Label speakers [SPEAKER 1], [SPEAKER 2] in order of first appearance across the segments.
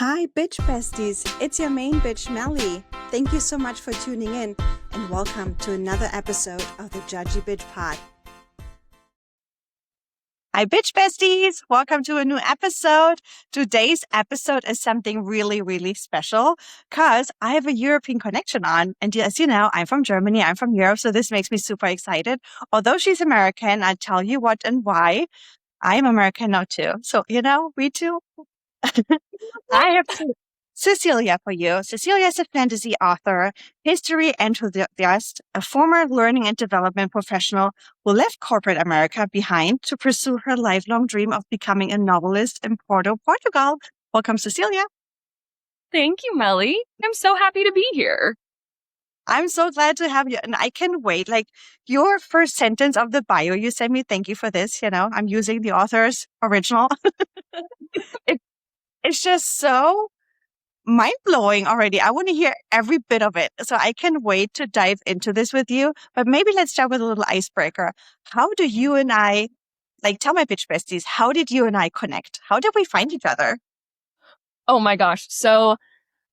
[SPEAKER 1] Hi, bitch besties. It's your main bitch, Melly. Thank you so much for tuning in and welcome to another episode of the Judgy Bitch Pod. Hi, bitch besties. Welcome to a new episode. Today's episode is something really, really special because I have a European connection on. And as you know, I'm from Germany. I'm from Europe. So this makes me super excited. Although she's American, I tell you what and why. I'm American now too. So, we too. I have Cecilia for you. Cecilia is a fantasy author, history enthusiast, a former learning and development professional who left corporate America behind to pursue her lifelong dream of becoming a novelist in Portugal. Welcome, Cecilia.
[SPEAKER 2] Thank you, Melly. I'm so happy to be here.
[SPEAKER 1] I'm so glad to have you. And I can wait. Like your first sentence of the bio you sent me. Thank you for this. I'm using the author's original. It's just so mind-blowing already. I want to hear every bit of it. So I can wait to dive into this with you. But maybe let's start with a little icebreaker. How do you and I, tell my bitch besties, how did you and I connect? How did we find each other?
[SPEAKER 2] Oh my gosh. So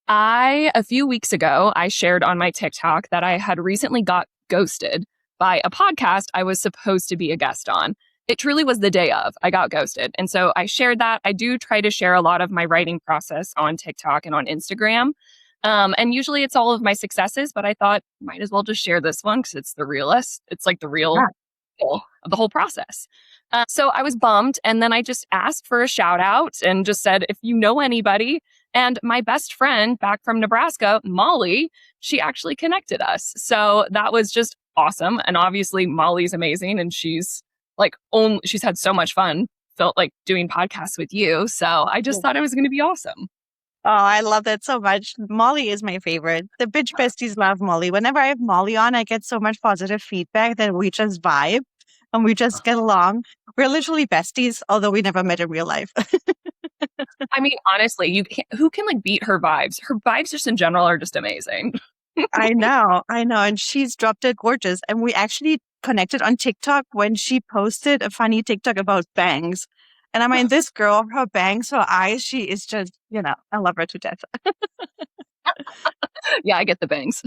[SPEAKER 2] a few weeks ago, I shared on my TikTok that I had recently got ghosted by a podcast I was supposed to be a guest on. It truly was the day of. I got ghosted. And so I shared that. I do try to share a lot of my writing process on TikTok and on Instagram. And usually it's all of my successes, but I thought might as well just share this one because it's the realest. It's like the real deal of the whole process. So I was bummed. And then I just asked for a shout out and just said, if you know anybody. And my best friend back from Nebraska, Molly, she actually connected us. So that was just awesome. And obviously Molly's amazing and she's had so much fun, felt like doing podcasts with you. So I just thought it was going to be awesome.
[SPEAKER 1] Oh, I love that so much. Molly is my favorite. The bitch besties love Molly. Whenever I have Molly on, I get so much positive feedback that we just vibe and we just get along. We're literally besties, although we never met in real life.
[SPEAKER 2] I mean, honestly, who can beat her vibes? Her vibes just in general are just amazing.
[SPEAKER 1] I know. And she's dropped it gorgeous. And we actually connected on TikTok when she posted a funny TikTok about bangs. And I mean, this girl, her bangs, her eyes, she is just, I love her to death.
[SPEAKER 2] Yeah, I get the bangs.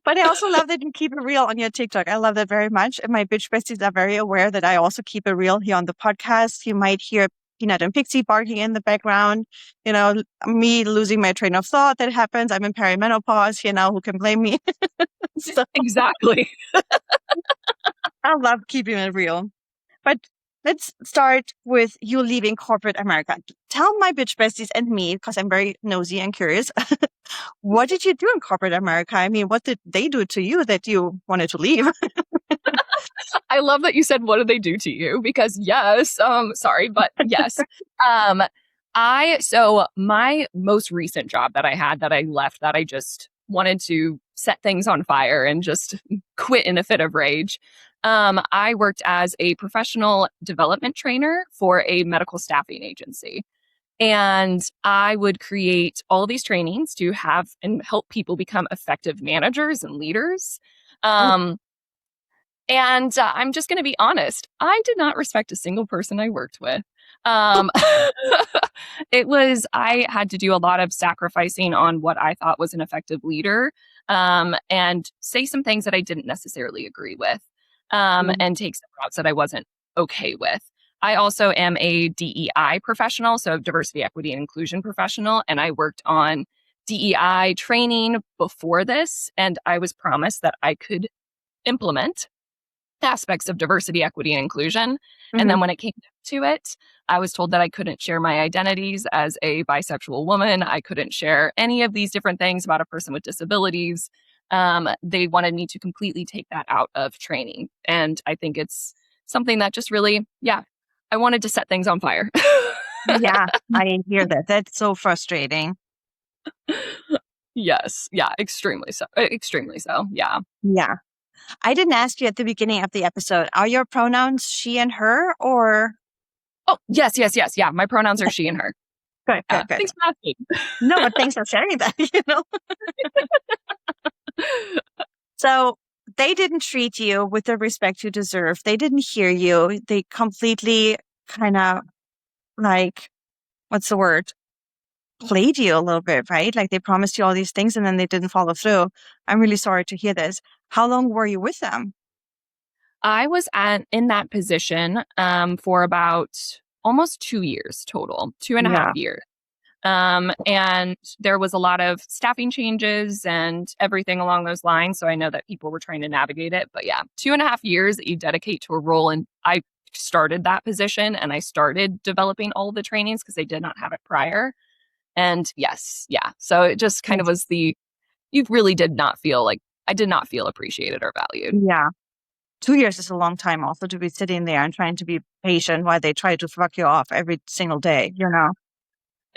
[SPEAKER 1] But I also love that you keep it real on your TikTok. I love that very much. And my bitch besties are very aware that I also keep it real here on the podcast. You might hear Peanut and Pixie barking in the background, me losing my train of thought. That happens. I'm in perimenopause, who can blame me? So,
[SPEAKER 2] exactly.
[SPEAKER 1] I love keeping it real. But let's start with you leaving corporate America. Tell my bitch besties and me, because I'm very nosy and curious, what did you do in corporate America? I mean, what did they do to you that you wanted to leave?
[SPEAKER 2] I love that you said, what did they do to you? Because yes, sorry, but yes. So my most recent job that I had that I left that I just wanted to set things on fire and just quit in a fit of rage. I worked as a professional development trainer for a medical staffing agency. And I would create all these trainings to have and help people become effective managers and leaders. And I'm just going to be honest, I did not respect a single person I worked with. I had to do a lot of sacrificing on what I thought was an effective leader, and say some things that I didn't necessarily agree with, and take some routes that I wasn't okay with. I also am a DEI professional, so diversity, equity, and inclusion professional, and I worked on DEI training before this, and I was promised that I could implement aspects of diversity, equity, and inclusion. Mm-hmm. And then when it came to it, I was told that I couldn't share my identities as a bisexual woman. I couldn't share any of these different things about a person with disabilities. They wanted me to completely take that out of training. And I think it's something that just really, I wanted to set things on fire.
[SPEAKER 1] Yeah, I hear that. That's so frustrating.
[SPEAKER 2] Yes. Yeah. Extremely so. Extremely so. Yeah.
[SPEAKER 1] Yeah. I didn't ask you at the beginning of the episode. Are your pronouns she and her or?
[SPEAKER 2] Oh, yes. Yeah. My pronouns are she and her.
[SPEAKER 1] Good.
[SPEAKER 2] Thanks for asking.
[SPEAKER 1] No, but thanks for sharing that, So they didn't treat you with the respect you deserve. They didn't hear you. They completely kind of what's the word? Played you a little bit, right? Like they promised you all these things and then they didn't follow through. I'm really sorry to hear this. How long were you with them?
[SPEAKER 2] I was in that position for about almost 2 years total, two and a half
[SPEAKER 1] Yeah.
[SPEAKER 2] years. And there was a lot of staffing changes and everything along those lines. So I know that people were trying to navigate it. But yeah, 2.5 years that you dedicate to a role. And I started that position and I started developing all the trainings because they did not have it prior. And yes, yeah. So it just kind of was you really did not feel like I did not feel appreciated or valued.
[SPEAKER 1] Yeah. 2 years is a long time also to be sitting there and trying to be patient while they try to fuck you off every single day, you know?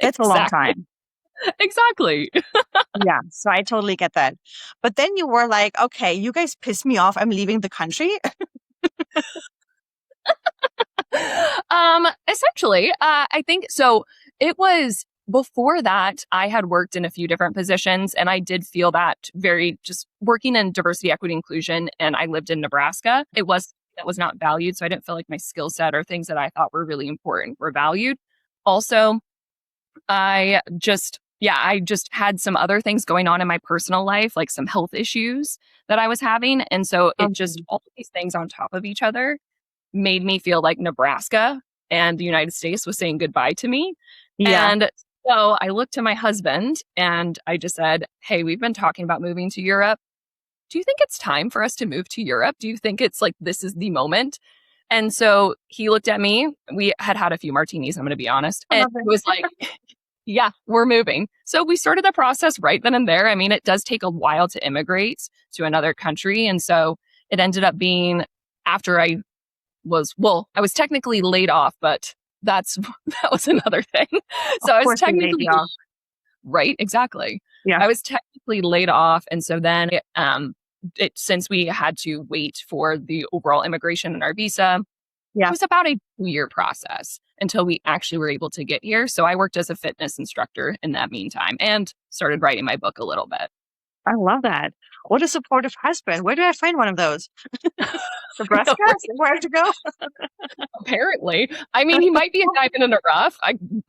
[SPEAKER 1] That's a long
[SPEAKER 2] Exactly.
[SPEAKER 1] time.
[SPEAKER 2] Exactly.
[SPEAKER 1] Yeah. So I totally get that. But then you were like, okay, you guys piss me off. I'm leaving the country.
[SPEAKER 2] Essentially, I think so. It was before that I had worked in a few different positions and I did feel that very just working in diversity, equity, inclusion. And I lived in Nebraska. That was not valued. So I didn't feel like my skill set or things that I thought were really important were valued. Also, I just had some other things going on in my personal life, like some health issues that I was having. And so it just,
[SPEAKER 1] Okay.
[SPEAKER 2] all of these things on top of each other made me feel like Nebraska and the United States was saying goodbye to me.
[SPEAKER 1] Yeah.
[SPEAKER 2] And so I looked to my husband and I just said, hey, we've been talking about moving to Europe. Do you think it's time for us to move to Europe? Do you think it's like this is the moment? And so he looked at me. We had a few martinis, I'm going to be honest.
[SPEAKER 1] I
[SPEAKER 2] And
[SPEAKER 1] love
[SPEAKER 2] he was like, yeah, we're moving. So we started the process right then and there. I mean, it does take a while to immigrate to another country. And so it ended up being after I was technically laid off, but that was another thing.
[SPEAKER 1] Of
[SPEAKER 2] So I was
[SPEAKER 1] course they laid
[SPEAKER 2] technically
[SPEAKER 1] you off.
[SPEAKER 2] right, exactly.
[SPEAKER 1] Yeah.
[SPEAKER 2] I was technically laid off, and so then since we had to wait for the overall immigration and our visa, it
[SPEAKER 1] Yeah.
[SPEAKER 2] was about a 2-year process until we actually were able to get here. So I worked as a fitness instructor in that meantime and started writing my book a little bit.
[SPEAKER 1] I love that. What a supportive husband. Where do I find one of those?
[SPEAKER 2] No,
[SPEAKER 1] Nebraska?
[SPEAKER 2] right?
[SPEAKER 1] Where to go?
[SPEAKER 2] Apparently. I mean, he might be a diamond in the rough.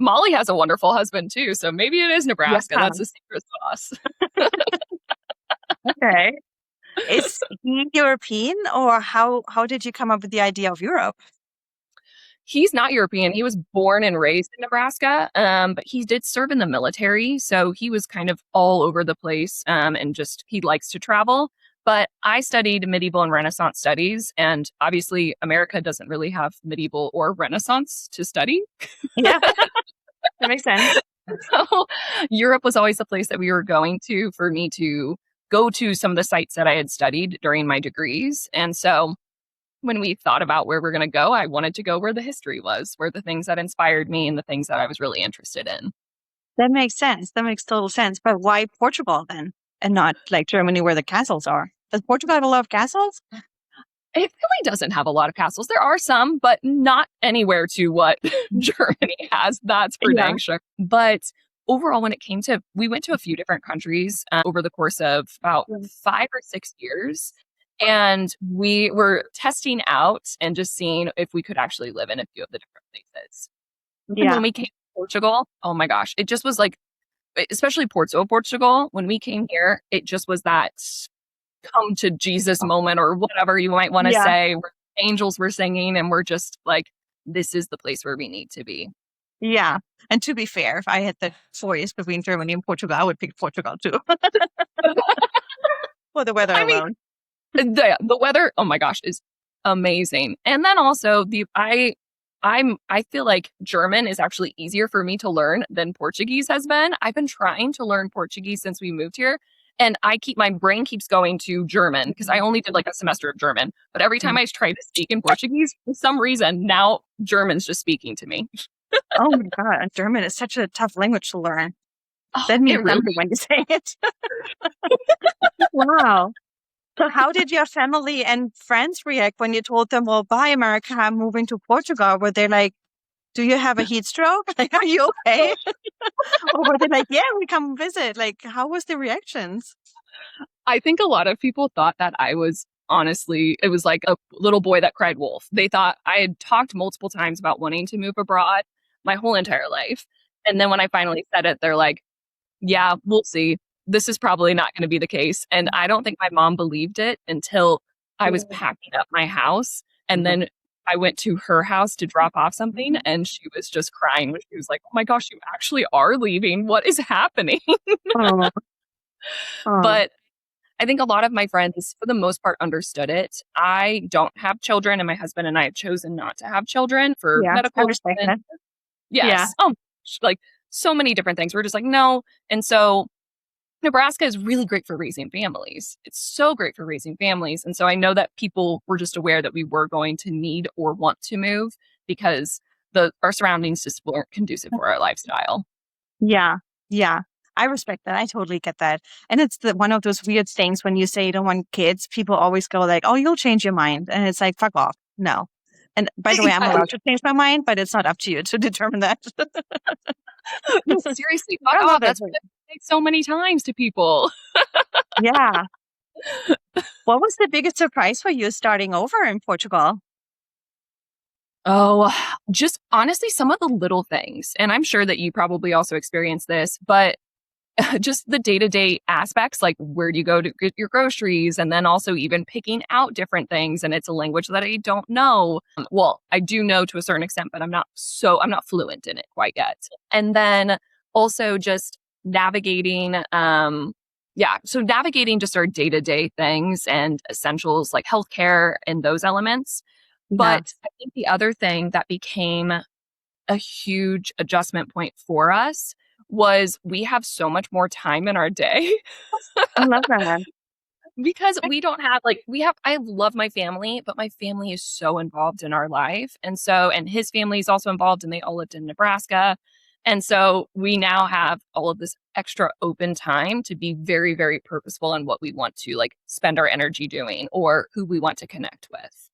[SPEAKER 2] Molly has a wonderful husband too, so maybe it is
[SPEAKER 1] Yeah.
[SPEAKER 2] Nebraska. That's the secret sauce.
[SPEAKER 1] Okay. Is he European or how did you come up with the idea of Europe?
[SPEAKER 2] He's not European. He was born and raised in Nebraska, but he did serve in the military, so he was kind of all over the place, and just he likes to travel. But I studied medieval and Renaissance studies, and obviously America doesn't really have medieval or Renaissance to study.
[SPEAKER 1] Yeah, that makes sense.
[SPEAKER 2] So Europe was always the place that we were going to for me to go to some of the sites that I had studied during my degrees. And so when we thought about where we're going to go, I wanted to go where the history was, where the things that inspired me and the things that I was really interested in.
[SPEAKER 1] That makes sense. That makes total sense. But why Portugal then? And not like Germany where the castles are? Does Portugal have a lot of castles?
[SPEAKER 2] It really doesn't have a lot of castles. There are some, but not anywhere to what Germany has. That's for
[SPEAKER 1] Yeah.
[SPEAKER 2] dang sure. But overall, we went to a few different countries over the course of about
[SPEAKER 1] Yeah.
[SPEAKER 2] 5 or 6 years. And we were testing out and just seeing if we could actually live in a few of the different places. And
[SPEAKER 1] Yeah.
[SPEAKER 2] when we came to Portugal, oh my gosh, it just was like, especially Portugal, when we came here, it just was that come to Jesus moment or whatever you might want to
[SPEAKER 1] Yeah.
[SPEAKER 2] say. Where angels were singing and we're just like, this is the place where we need to be.
[SPEAKER 1] Yeah. And to be fair, if I had the choice between Germany and Portugal, I would pick Portugal too. For the weather
[SPEAKER 2] I mean,
[SPEAKER 1] alone.
[SPEAKER 2] the weather, oh my gosh, is amazing. And then also I feel like German is actually easier for me to learn than Portuguese has been. I've been trying to learn Portuguese since we moved here. And my brain keeps going to German because I only did like a semester of German. But every time I try to speak in Portuguese, for some reason, now German's just speaking to me.
[SPEAKER 1] Oh my God. German is such a tough language to learn.
[SPEAKER 2] Oh,
[SPEAKER 1] That means
[SPEAKER 2] it really
[SPEAKER 1] something when you say it. Wow. So how did your family and friends react when you told them, well, bye, America, I'm moving to Portugal? Were they like, do you have a heat stroke? Like, are you okay? Or were they like, yeah, we come visit? Like, how was the reactions?
[SPEAKER 2] I think a lot of people thought that I was honestly, it was like a little boy that cried wolf. They thought I had talked multiple times about wanting to move abroad my whole entire life. And then when I finally said it, they're like, yeah, we'll see. This is probably not going to be the case. And I don't think my mom believed it until I was packing up my house. And then I went to her house to drop off something, and she was just crying. She was like, oh my gosh, you actually are leaving. What is happening?
[SPEAKER 1] Oh, oh,
[SPEAKER 2] But I think a lot of my friends, for the most part, understood it. I don't have children, and my husband and I have chosen not to have children for
[SPEAKER 1] yeah, I
[SPEAKER 2] medical
[SPEAKER 1] respect
[SPEAKER 2] reasons.
[SPEAKER 1] that. Yeah,
[SPEAKER 2] Yes. Oh, like so many different things. We're just like, no. And so Nebraska is really great for raising families. It's so great for raising families. And so I know that people were just aware that we were going to need or want to move because our surroundings just weren't conducive for our lifestyle.
[SPEAKER 1] yeah, yeah. I respect that. I totally get that. And it's one of those weird things when you say you don't want kids, people always go like, oh, you'll change your mind. And it's like, fuck off. No. And by the way, I'm
[SPEAKER 2] Yeah,
[SPEAKER 1] allowed to change my mind, but it's not up to you to determine that.
[SPEAKER 2] seriously, fuck
[SPEAKER 1] I love
[SPEAKER 2] off.
[SPEAKER 1] that.
[SPEAKER 2] That's what I say so many times to people.
[SPEAKER 1] Yeah. What was the biggest surprise for you starting over in Portugal?
[SPEAKER 2] Oh, just honestly, some of the little things. And I'm sure that you probably also experienced this, but just the day-to-day aspects, like where do you go to get your groceries, and then also even picking out different things, and it's a language that I don't know. Well, I do know to a certain extent, but I'm not fluent in it quite yet. And then also just navigating so navigating just our day-to-day things and essentials like healthcare and those elements.
[SPEAKER 1] Yeah.
[SPEAKER 2] But I think the other thing that became a huge adjustment point for us was we have so much more time in our day
[SPEAKER 1] I love that.
[SPEAKER 2] because we don't have I love my family, but my family is so involved in our life. And his family is also involved, and they all lived in Nebraska. And so we now have all of this extra open time to be very, very purposeful in what we want to like spend our energy doing or who we want to connect with.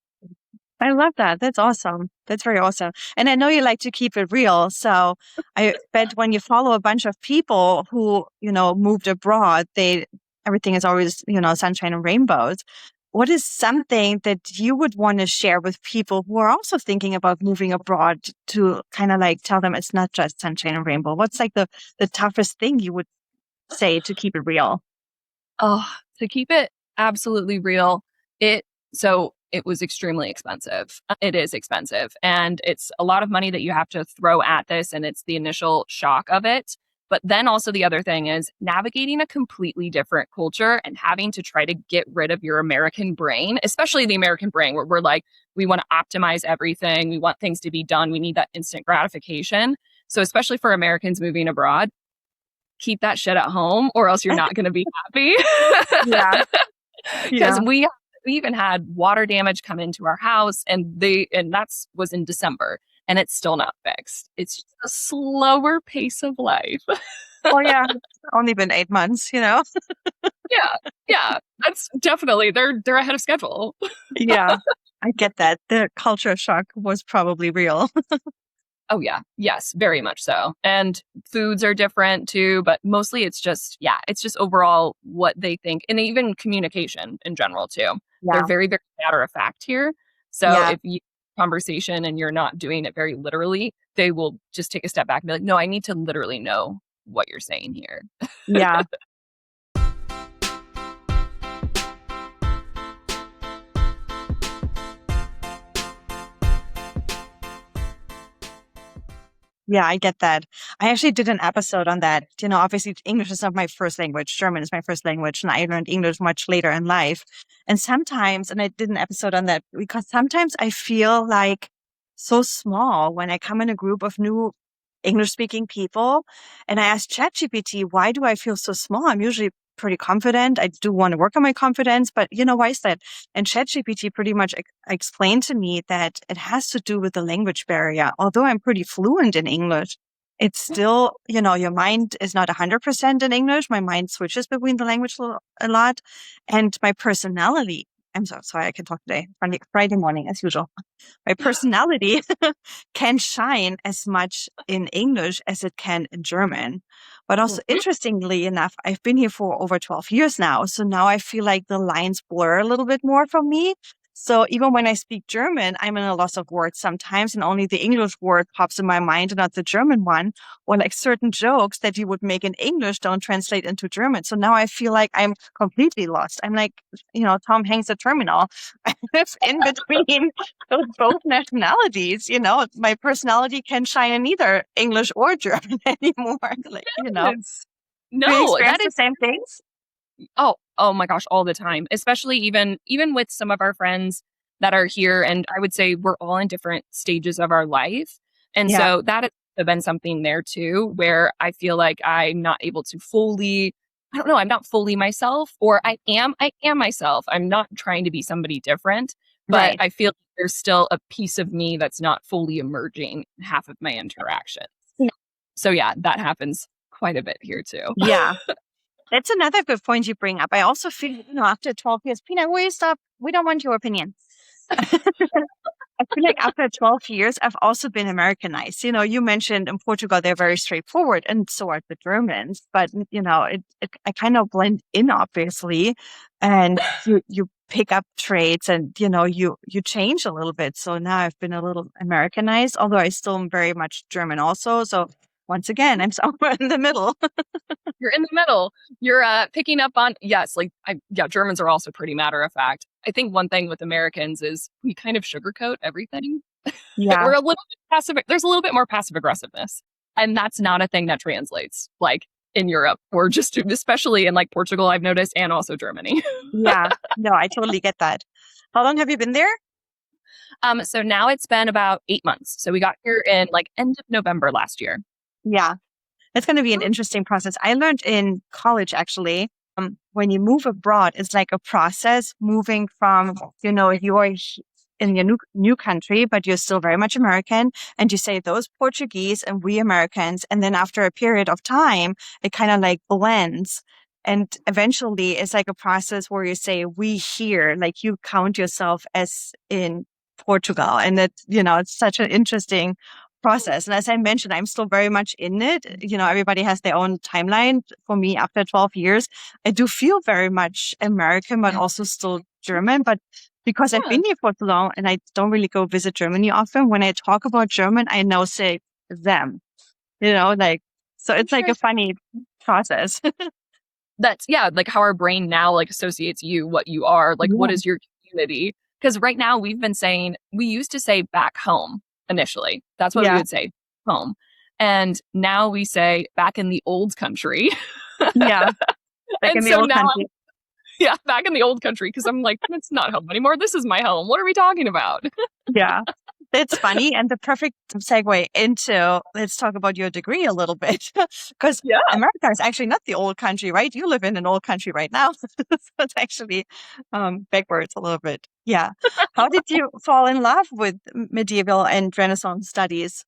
[SPEAKER 1] I love that. That's awesome. That's very awesome. And I know you like to keep it real. So I bet when you follow a bunch of people who, moved abroad, everything is always, sunshine and rainbows. What is something that you would want to share with people who are also thinking about moving abroad to kind of like tell them it's not just sunshine and rainbow? What's like the toughest thing you would say to keep it real?
[SPEAKER 2] Oh, to keep it absolutely real, it it was extremely expensive. It is expensive, and it's a lot of money that you have to throw at this, and it's the initial shock of it. But then also the other thing is navigating a completely different culture and having to try to get rid of your American brain, especially the American brain where we're like, we want to optimize everything. We want things to be done. We need that instant gratification. So especially for Americans moving abroad, keep that shit at home or else you're not going to be happy.
[SPEAKER 1] Yeah.
[SPEAKER 2] Because
[SPEAKER 1] Yeah.
[SPEAKER 2] we even had water damage come into our house, and that's was in December, and it's still not fixed. It's just a slower pace of life.
[SPEAKER 1] Oh, yeah. Only been 8 months,
[SPEAKER 2] Yeah. Yeah. That's definitely they're ahead of schedule.
[SPEAKER 1] Yeah, I get that. The culture shock was probably real.
[SPEAKER 2] Oh yeah. Yes, very much so. And foods are different too, but mostly it's just overall what they think, and even communication in general too. They're
[SPEAKER 1] Yeah.
[SPEAKER 2] very, very matter of fact here. So
[SPEAKER 1] Yeah.
[SPEAKER 2] if you conversation and you're not doing it very literally, they will just take a step back and be like, no, I need to literally know what you're saying here.
[SPEAKER 1] Yeah. Yeah, I get that. I actually did an episode on that. Obviously English is not my first language. German is my first language, and I learned English much later in life. And I did an episode on that because sometimes I feel like so small when I come in a group of new English speaking people and I ask ChatGPT, why do I feel so small? I'm usually pretty confident. I do want to work on my confidence, but why is that? And ChatGPT pretty much explained to me that it has to do with the language barrier. Although I'm pretty fluent in English, it's still, your mind is not 100% in English. My mind switches between the language a lot, and my personality. I'm so sorry I can talk today. Friday morning as usual. My personality can shine as much in English as it can in German. But also,
[SPEAKER 2] Mhm.
[SPEAKER 1] interestingly enough, I've been here for over 12 years now. So now I feel like the lines blur a little bit more for me. So even when I speak German, I'm in a loss of words sometimes, and only the English word pops in my mind and not the German one. Or like certain jokes that you would make in English don't translate into German. So now I feel like I'm completely lost. I'm like, Tom Hanks at Terminal. I live in between those both nationalities. My personality can shine in either English or German anymore. Like,
[SPEAKER 2] Yes.
[SPEAKER 1] do you
[SPEAKER 2] No,
[SPEAKER 1] experience
[SPEAKER 2] that
[SPEAKER 1] the
[SPEAKER 2] is
[SPEAKER 1] same things?
[SPEAKER 2] oh my gosh, all the time. Especially even with some of our friends that are here, and I would say we're all in different stages of our life. And
[SPEAKER 1] Yeah.
[SPEAKER 2] so that has been something there too, where I feel like I'm not able to fully, I don't know, I'm not fully myself, or I am myself. I'm not trying to be somebody different, but
[SPEAKER 1] Right.
[SPEAKER 2] I feel like there's still a piece of me that's not fully emerging in half of my interactions.
[SPEAKER 1] Yeah.
[SPEAKER 2] So yeah, that happens quite a bit here too.
[SPEAKER 1] Yeah. That's another good point you bring up. I also feel, after 12 years, Pina, will you stop? We don't want your opinion. I feel like after 12 years, I've also been Americanized. You mentioned in Portugal, they're very straightforward, and so are the Germans. But, I kind of blend in, obviously. And you pick up traits and, you change a little bit. So now I've been a little Americanized, although I still am very much German also. So once again, I'm somewhere in the middle.
[SPEAKER 2] You're in the middle. You're picking up on, yes, like yeah, Germans are also pretty matter of fact. I think one thing with Americans is we kind of sugarcoat everything.
[SPEAKER 1] Yeah.
[SPEAKER 2] We're a little bit passive. There's a little bit more passive aggressiveness, and that's not a thing that translates like in Europe or just especially in like Portugal. I've noticed, and also Germany.
[SPEAKER 1] Yeah. No, I totally get that. How long have you been there?
[SPEAKER 2] So now it's been about 8 months. So we got here in like end of November last year.
[SPEAKER 1] Yeah. It's going to be an interesting process. I learned in college, actually, when you move abroad, it's like a process moving from, you're in your new country, but you're still very much American. And you say those Portuguese and we Americans. And then after a period of time, it kind of like blends. And eventually it's like a process where you say we here, like you count yourself as in Portugal. And that, it's such an interesting process. And as I mentioned, I'm still very much in it. Everybody has their own timeline. For me, after 12 years, I do feel very much American, but also still German. But because I've
[SPEAKER 2] Yeah,
[SPEAKER 1] been here for so long and I don't really go visit Germany often, when I talk about German, I now say them, so it's like a
[SPEAKER 2] interesting.
[SPEAKER 1] funny process.
[SPEAKER 2] That's yeah, like how our brain now like associates you, what you are, like what
[SPEAKER 1] Yeah.
[SPEAKER 2] is your community? Because right now we used to say back home initially. That's what we
[SPEAKER 1] Yeah.
[SPEAKER 2] would say, home. And now we say back in the old country.
[SPEAKER 1] Yeah. Like
[SPEAKER 2] And
[SPEAKER 1] in the
[SPEAKER 2] so
[SPEAKER 1] old
[SPEAKER 2] now
[SPEAKER 1] country.
[SPEAKER 2] yeah, back in the old country because I'm like, it's not home anymore. This is my home. What are we talking about?
[SPEAKER 1] Yeah. It's funny and the perfect segue into let's talk about your degree a little bit because
[SPEAKER 2] Yeah.
[SPEAKER 1] America is actually not the old country, right? You live in an old country right now. So it's actually backwards a little bit. Yeah. How did you fall in love with medieval and Renaissance studies?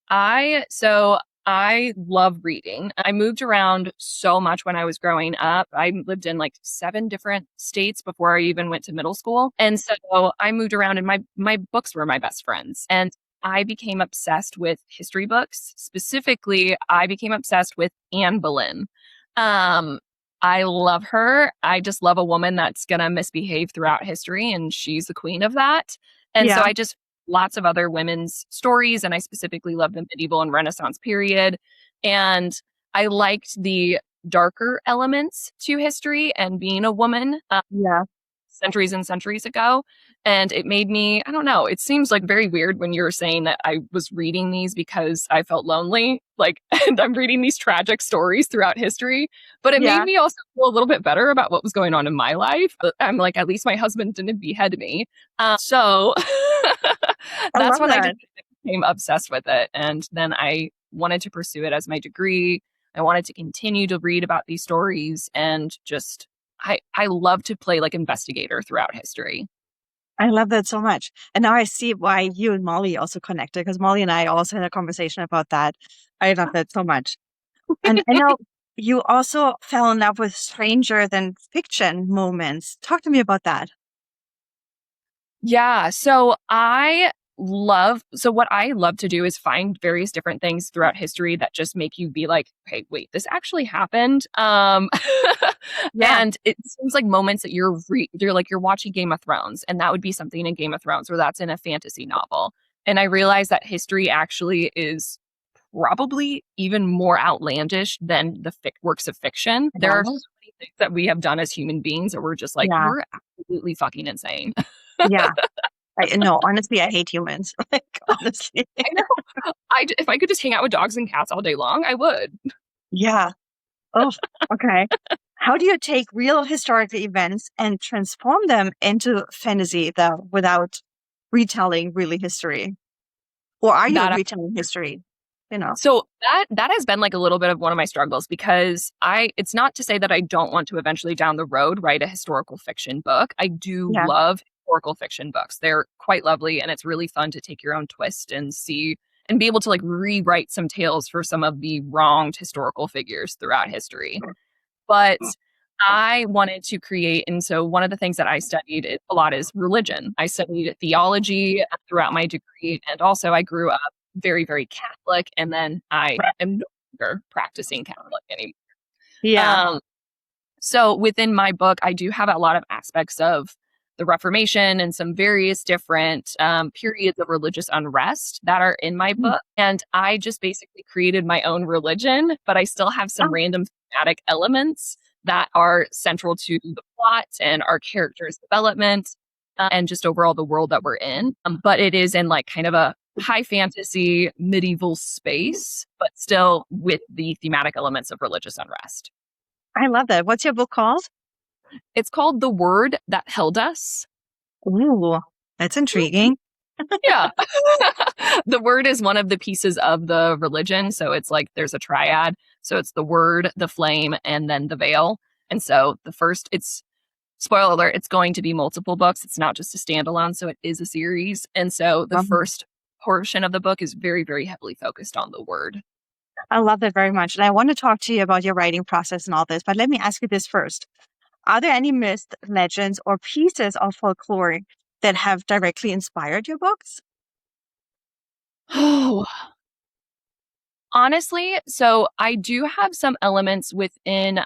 [SPEAKER 2] I love reading. I moved around so much when I was growing up. I lived in like 7 different states before I even went to middle school. And so I moved around and my books were my best friends. And I became obsessed with history books. Specifically, I became obsessed with Anne Boleyn. Um, I love her. I just love a woman that's going to misbehave throughout history, and she's the queen of that. And so
[SPEAKER 1] Yeah.
[SPEAKER 2] I just lots of other women's stories, and I specifically love the medieval and Renaissance period. And I liked the darker elements to history and being a woman
[SPEAKER 1] Yeah.
[SPEAKER 2] centuries and centuries ago. And it made me, I don't know, it seems like very weird when you're saying that I was reading these because I felt lonely. Like, and I'm reading these tragic stories throughout history, but it made
[SPEAKER 1] Yeah.
[SPEAKER 2] me also feel a little bit better about what was going on in my life. I'm like, at least my husband didn't behead me. So
[SPEAKER 1] I
[SPEAKER 2] that's
[SPEAKER 1] love
[SPEAKER 2] when I
[SPEAKER 1] that.
[SPEAKER 2] just became obsessed with it. And then I wanted to pursue it as my degree. I wanted to continue to read about these stories and just I love to play like investigator throughout history.
[SPEAKER 1] I love that so much. And now I see why you and Molly also connected because Molly and I also had a conversation about that. I love that so much. And I know you also fell in love with stranger than fiction moments. Talk to me about that.
[SPEAKER 2] Yeah, so I what I love to do is find various different things throughout history that just make you be like, hey, wait, this actually happened.
[SPEAKER 1] Yeah.
[SPEAKER 2] And it seems like moments that you're like, you're watching Game of Thrones, and that would be something in Game of Thrones, or that's in a fantasy novel. And I realized that history actually is probably even more outlandish than the works of fiction. There are so
[SPEAKER 1] Yeah.
[SPEAKER 2] many things that we have done as human beings that we're just like,
[SPEAKER 1] Yeah.
[SPEAKER 2] we're absolutely fucking insane.
[SPEAKER 1] Yeah. No, honestly, I hate humans. Like, honestly.
[SPEAKER 2] I know. If I could just hang out with dogs and cats all day long, I would.
[SPEAKER 1] Yeah. Oh, okay. How do you take real historical events and transform them into fantasy, though, without retelling really history? Or are you
[SPEAKER 2] That
[SPEAKER 1] retelling history? You know?
[SPEAKER 2] So that has been like a little bit of one of my struggles, because it's not to say that I don't want to eventually down the road write a historical fiction book. I do
[SPEAKER 1] Yeah.
[SPEAKER 2] love historical fiction books. They're quite lovely, and it's really fun to take your own twist and see and be able to like rewrite some tales for some of the wronged historical figures throughout history. But I wanted to create, and so one of the things that I studied a lot is religion. I studied theology throughout my degree, and also I grew up very, very Catholic, and then I am no longer practicing Catholic anymore.
[SPEAKER 1] Yeah.
[SPEAKER 2] So within my book, I do have a lot of aspects of the Reformation and some various different periods of religious unrest that are in my book. And I just basically created my own religion, but I still have some
[SPEAKER 1] Oh,
[SPEAKER 2] random thematic elements that are central to the plot and our characters' development and just overall the world that we're in. But it is in like kind of a high fantasy medieval space, but still with the thematic elements of religious unrest.
[SPEAKER 1] I love that. What's your book called?
[SPEAKER 2] It's called The Word That Held Us.
[SPEAKER 1] Ooh, that's intriguing.
[SPEAKER 2] Yeah. The word is one of the pieces of the religion. So it's like there's a triad. So it's the word, the flame, and then the veil. And so it's spoiler alert, it's going to be multiple books. It's not just a standalone. So it is a series. And so the first portion of the book is very, very heavily focused on the word.
[SPEAKER 1] I love that very much. And I want to talk to you about your writing process and all this, but let me ask you this first. Are there any myths, legends, or pieces of folklore that have directly inspired your books?
[SPEAKER 2] Oh, honestly, so I do have some elements within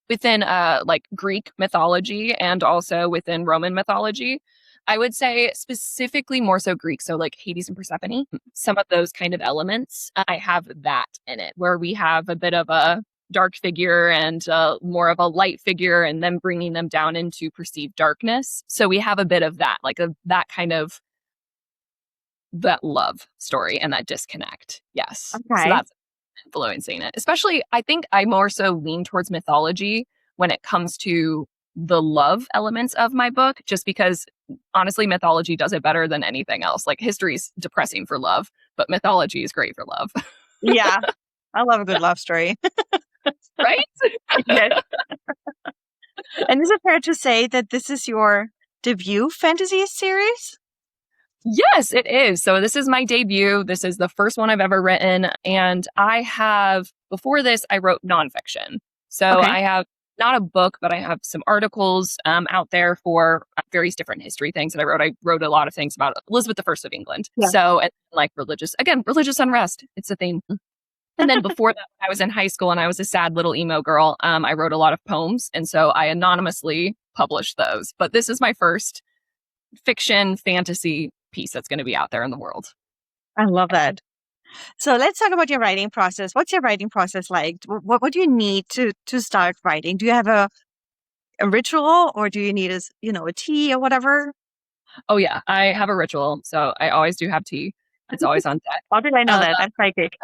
[SPEAKER 2] like Greek mythology and also within Roman mythology. I would say specifically more so Greek, so like Hades and Persephone, some of those kind of elements. I have that in it, where we have a bit of a dark figure and more of a light figure, and then bringing them down into perceived darkness. So we have a bit of that, like that kind of that love story and that disconnect. Yes. So
[SPEAKER 1] Okay.
[SPEAKER 2] that's influencing it. Especially, I think I more so lean towards mythology when it comes to the love elements of my book, just because honestly, mythology does it better than anything else. Like history's depressing for love, but mythology is great for love.
[SPEAKER 1] Yeah. I love a good love story.
[SPEAKER 2] Right?
[SPEAKER 1] Yes. And is it fair to say that this is your debut fantasy series?
[SPEAKER 2] Yes, it is. So this is my debut. This is the first one I've ever written. And before this, I wrote nonfiction. So
[SPEAKER 1] Okay.
[SPEAKER 2] I have not a book, but I have some articles out there for various different history things that I wrote. I wrote a lot of things about Elizabeth I of England.
[SPEAKER 1] Yeah.
[SPEAKER 2] So, and like religious unrest. It's a theme. And then before that, I was in high school and I was a sad little emo girl. I wrote a lot of poems. And so I anonymously published those. But this is my first fiction fantasy piece that's going to be out there in the world.
[SPEAKER 1] I love that. So let's talk about your writing process. What's your writing process like? What do you need to start writing? Do you have a ritual, or do you need a tea or whatever?
[SPEAKER 2] Oh yeah, I have a ritual. So I always do have tea. It's always on deck.
[SPEAKER 1] How did I know that? I'm psychic.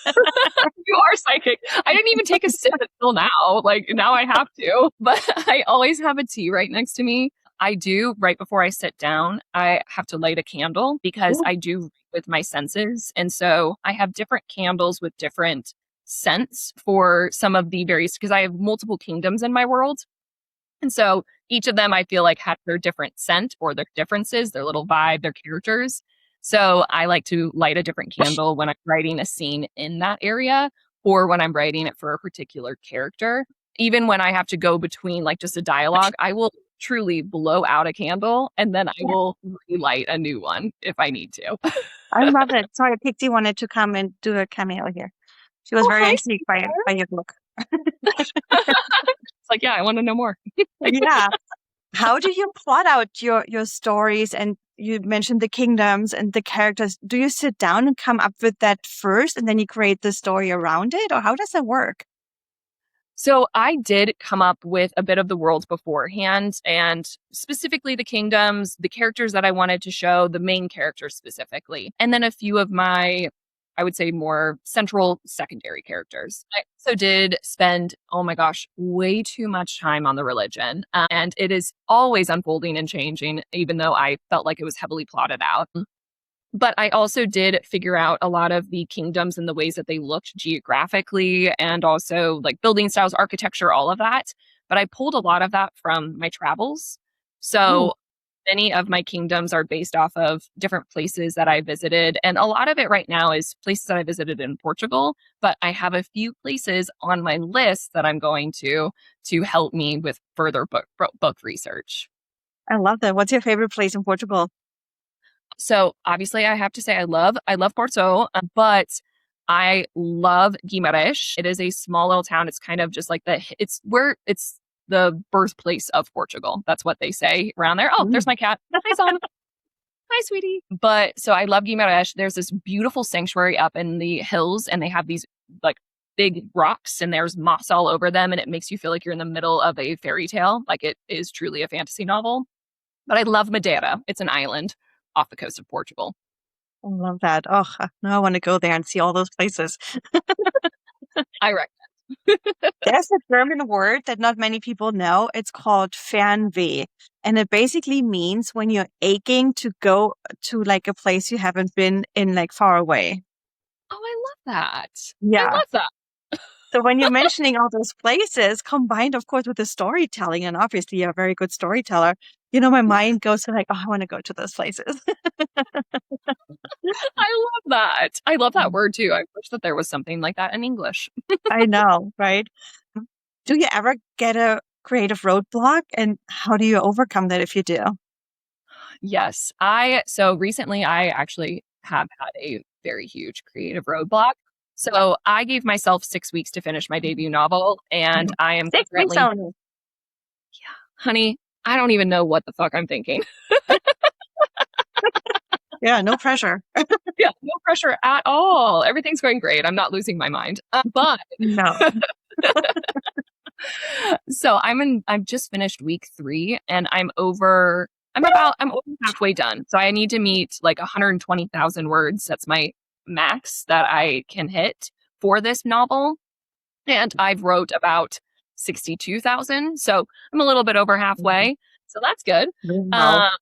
[SPEAKER 2] You are psychic. I didn't even take a sip until now. Like now I have to. But I always have a tea right next to me. I do, right before I sit down, I have to light a candle because I do read with my senses. And so I have different candles with different scents for some of the various, because I have multiple kingdoms in my world. And so each of them I feel like have their different scent or their differences, their little vibe, their characters. So I like to light a different candle when I'm writing a scene in that area or when I'm writing it for a particular character. Even when I have to go between like just a dialogue, I will truly blow out a candle and then I will relight a new one if I need to.
[SPEAKER 1] I love it. Sorry, Pixie wanted to come and do a cameo here. She was
[SPEAKER 2] Oh,
[SPEAKER 1] very
[SPEAKER 2] hi,
[SPEAKER 1] intrigued by your look.
[SPEAKER 2] it's like, yeah, I want to know more.
[SPEAKER 1] Yeah. How do you plot out your stories? And you mentioned the kingdoms and the characters. Do you sit down and come up with that first and then you create the story around it? Or how does that work?
[SPEAKER 2] So I did come up with a bit of the worlds beforehand and specifically the kingdoms, the characters that I wanted to show, the main characters specifically, and then a few of my, I would say, more central secondary characters. I also did spend, oh my gosh, way too much time on the religion. And it is always unfolding and changing, even though I felt like it was heavily plotted out. But I also did figure out a lot of the kingdoms and the ways that they looked geographically and also like building styles, architecture, all of that. But I pulled a lot of that from my travels.
[SPEAKER 1] Ooh,
[SPEAKER 2] So many of my kingdoms are based off of different places that I visited. And a lot of it right now is places that I visited in Portugal. But I have a few places on my list that I'm going to help me with further book research.
[SPEAKER 1] I love that. What's your favorite place in Portugal?
[SPEAKER 2] So obviously, I have to say I love Porto, but I love Guimarães. It is a small little town. It's kind of just like it's the birthplace of Portugal. That's what they say around there. Oh, there's
[SPEAKER 1] Mm.
[SPEAKER 2] my cat. Hi, Son. Hi, sweetie. But so I love Guimarães. There's this beautiful sanctuary up in the hills, and they have these like big rocks, and there's moss all over them, and it makes you feel like you're in the middle of a fairy tale. Like it is truly a fantasy novel. But I love Madeira. It's an island off the coast of Portugal.
[SPEAKER 1] I love that. Oh, now I want to go there and see all those places.
[SPEAKER 2] I reckon.
[SPEAKER 1] There's a German word that not many people know. It's called Fernweh. And it basically means when you're aching to go to like a place you haven't been in like far away.
[SPEAKER 2] Oh, I love that. I
[SPEAKER 1] Yeah.
[SPEAKER 2] love that.
[SPEAKER 1] So when you're mentioning all those places, combined, of course, with the storytelling, and obviously you're a very good storyteller, my mind goes to like, oh, I want to go to those places.
[SPEAKER 2] I love that. I love that word too. I wish that there was something like that in English.
[SPEAKER 1] I know, right? Do you ever get a creative roadblock, and how do you overcome that if you do?
[SPEAKER 2] Yes. So recently I actually have had a very huge creative roadblock. So I gave myself 6 weeks to finish my debut novel, and I am
[SPEAKER 1] 6 weeks
[SPEAKER 2] currently,
[SPEAKER 1] only.
[SPEAKER 2] honey, I don't even know what the fuck I'm thinking.
[SPEAKER 1] Yeah, no pressure.
[SPEAKER 2] Yeah, no pressure at all. Everything's going great. I'm not losing my mind. But
[SPEAKER 1] No.
[SPEAKER 2] so I've just finished week 3 and I'm over halfway done. So I need to meet like 120,000 words. That's my max that I can hit for this novel. And I've wrote about 62,000. So I'm a little bit over halfway. So that's good.
[SPEAKER 1] Wow.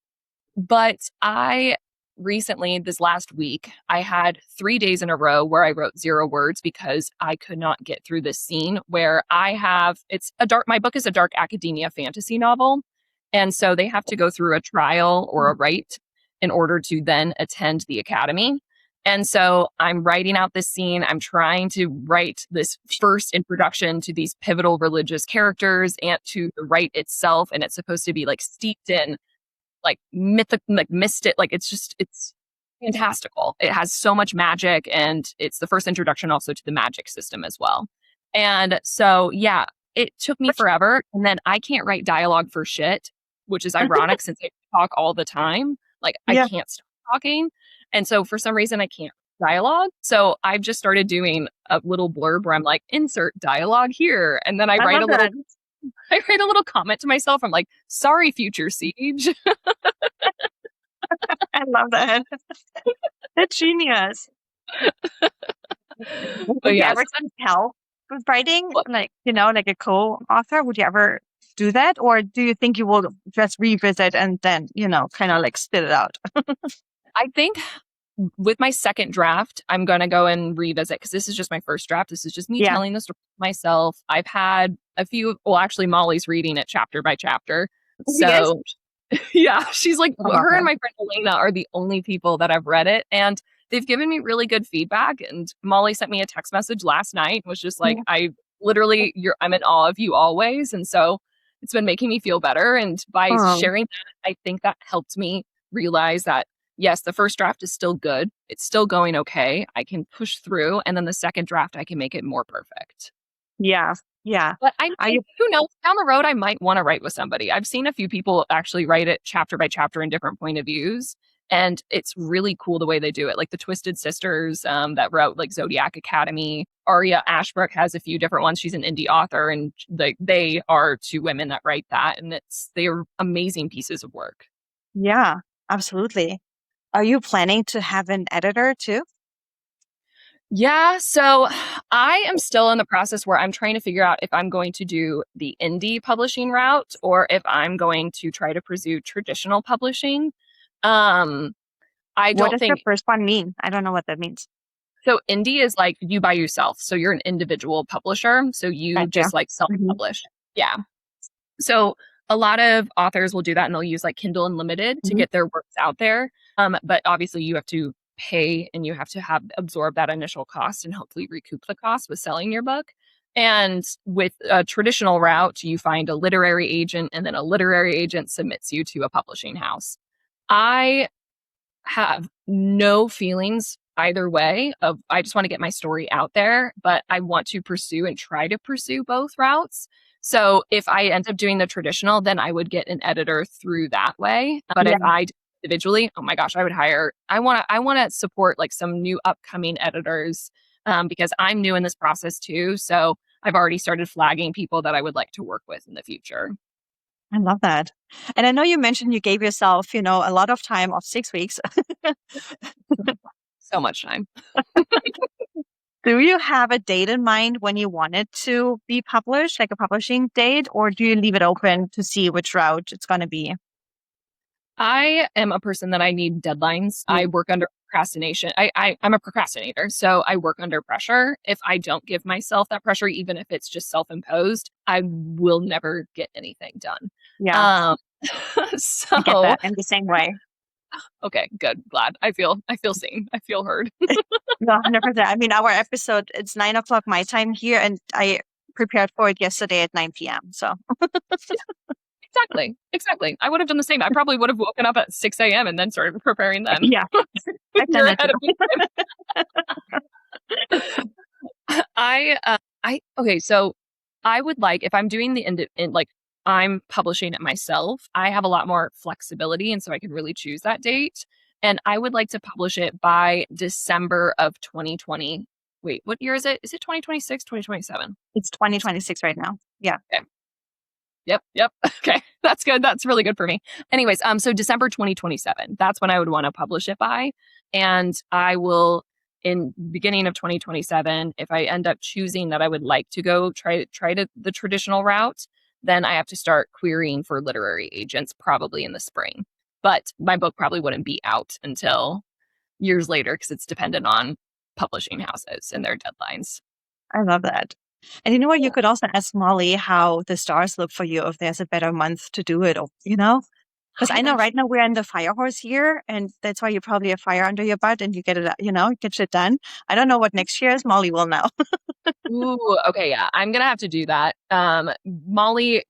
[SPEAKER 2] But I recently, this last week, I had 3 days in a row where I wrote 0 words because I could not get through this scene where my book is a dark academia fantasy novel. And so they have to go through a trial or a rite in order to then attend the academy. And so I'm writing out this scene. I'm trying to write this first introduction to these pivotal religious characters and to the rite itself. And it's supposed to be like steeped in like mythic, like mystic, like it's fantastical. It has so much magic, and it's the first introduction also to the magic system as well. And so, yeah, it took me forever. And then I can't write dialogue for shit, which is ironic since I talk all the time. Like I
[SPEAKER 1] Yeah,
[SPEAKER 2] can't stop talking. And so for some reason I can't dialogue. So I've just started doing a little blurb where I'm like, insert dialogue here. And then
[SPEAKER 1] I love that.
[SPEAKER 2] I write a little comment to myself. I'm like, sorry, future Siege.
[SPEAKER 1] I love that. That's genius.
[SPEAKER 2] But
[SPEAKER 1] Would you
[SPEAKER 2] yes,
[SPEAKER 1] ever seek help with writing?
[SPEAKER 2] what-
[SPEAKER 1] Like, like a co-author? Would you ever do that? Or do you think you will just revisit and then, kind of like spit it out?
[SPEAKER 2] I think with my second draft, I'm going to go and revisit because this is just my first draft. This is just me
[SPEAKER 1] Yeah.
[SPEAKER 2] telling the story myself. I've had a few, well, actually, Molly's reading it chapter by chapter.
[SPEAKER 1] Yes.
[SPEAKER 2] So, yeah, she's like,
[SPEAKER 1] I love
[SPEAKER 2] her and
[SPEAKER 1] that.
[SPEAKER 2] my friend Elena are the only people that have read it. And they've given me really good feedback. And Molly sent me a text message last night and was just like,
[SPEAKER 1] Yeah.
[SPEAKER 2] I'm in awe of you always. And so, it's been making me feel better. And by
[SPEAKER 1] Oh,
[SPEAKER 2] sharing that, I think that helped me realize that, yes, the first draft is still good. It's still going okay. I can push through. And then the second draft, I can make it more perfect.
[SPEAKER 1] yeah. Yeah.
[SPEAKER 2] But I
[SPEAKER 1] Are
[SPEAKER 2] mean,
[SPEAKER 1] you
[SPEAKER 2] who knows? Down the road, I might want to write with somebody. I've seen a few people actually write it chapter by chapter in different point of views. And it's really cool the way they do it. Like the Twisted Sisters that wrote like Zodiac Academy. Aria Ashbrook has a few different ones. She's an indie author, and they are two women that write that. And they're amazing pieces of work.
[SPEAKER 1] yeah, absolutely. Are you planning to have an editor too?
[SPEAKER 2] Yeah, so I am still in the process where I'm trying to figure out if I'm going to do the indie publishing route or if I'm going to try to pursue traditional publishing. Um, I
[SPEAKER 1] What
[SPEAKER 2] don't
[SPEAKER 1] does the
[SPEAKER 2] think
[SPEAKER 1] first one mean? I don't know what that means.
[SPEAKER 2] so. Indie is like you by yourself. So you're an individual publisher. So you
[SPEAKER 1] Gotcha.
[SPEAKER 2] just like
[SPEAKER 1] Hmm.
[SPEAKER 2] self-publish. Yeah. So a lot of authors will do that and they'll use like Kindle Unlimited to
[SPEAKER 1] Hmm.
[SPEAKER 2] get their works out there. But obviously you have to pay and you have to have absorb that initial cost and hopefully recoup the cost with selling your book. And with a traditional route, you find a literary agent and then a literary agent submits you to a publishing house. I have no feelings either way of I just want to get my story out there, but I want to pursue and try to pursue both routes. So if I end up doing the traditional, then I would get an editor through that way. But
[SPEAKER 1] Yeah,
[SPEAKER 2] if I did individually, oh my gosh, I would hire I want to support like some new upcoming editors because I'm new in this process too. So I've already started flagging people that I would like to work with in the future.
[SPEAKER 1] I love that. And I know you mentioned you gave yourself, a lot of time of 6 weeks.
[SPEAKER 2] So much time.
[SPEAKER 1] Do you have a date in mind when you want it to be published, like a publishing date, or do you leave it open to see which route it's going to be?
[SPEAKER 2] I am a person that I need deadlines.
[SPEAKER 1] Mm.
[SPEAKER 2] I work under procrastination. I'm a procrastinator, so I work under pressure. If I don't give myself that pressure, even if it's just self-imposed, I will never get anything done.
[SPEAKER 1] Yeah,
[SPEAKER 2] Um,
[SPEAKER 1] I get
[SPEAKER 2] so
[SPEAKER 1] that in the same way.
[SPEAKER 2] okay, good. Glad. I feel seen. I feel heard.
[SPEAKER 1] No, 100%. I mean, our episode, it's 9 o'clock my time here, and I prepared for it yesterday at 9 p.m. So,
[SPEAKER 2] Exactly. Exactly. I would have done the same. I probably would have woken up at 6 a.m. and then started preparing then.
[SPEAKER 1] yeah, I've done
[SPEAKER 2] You're
[SPEAKER 1] that too.
[SPEAKER 2] ahead of me. Okay, so I would like if I'm doing like I'm publishing it myself, I have a lot more flexibility and so I can really choose that date. And I would like to publish it by December of 2020. Wait, what year is it? Is it 2026, 2027?
[SPEAKER 1] It's 2026 right now. Yeah,
[SPEAKER 2] Okay. Yep. Okay. That's good. That's really good for me. Anyways, so December 2027. That's when I would want to publish it by. And I will in beginning of 2027, if I end up choosing that I would like to go try to the traditional route, then I have to start querying for literary agents probably in the spring. But my book probably wouldn't be out until years later because it's dependent on publishing houses and their deadlines.
[SPEAKER 1] I love that. And you know what? You could also ask Molly how the stars look for you if there's a better month to do it, because
[SPEAKER 2] I
[SPEAKER 1] I know right
[SPEAKER 2] actually
[SPEAKER 1] now we're in the fire horse year, and that's why you probably have fire under your butt and you get it, get shit done. I don't know what next year is. Molly will know.
[SPEAKER 2] Ooh, okay, yeah. I'm gonna have to do that. Molly,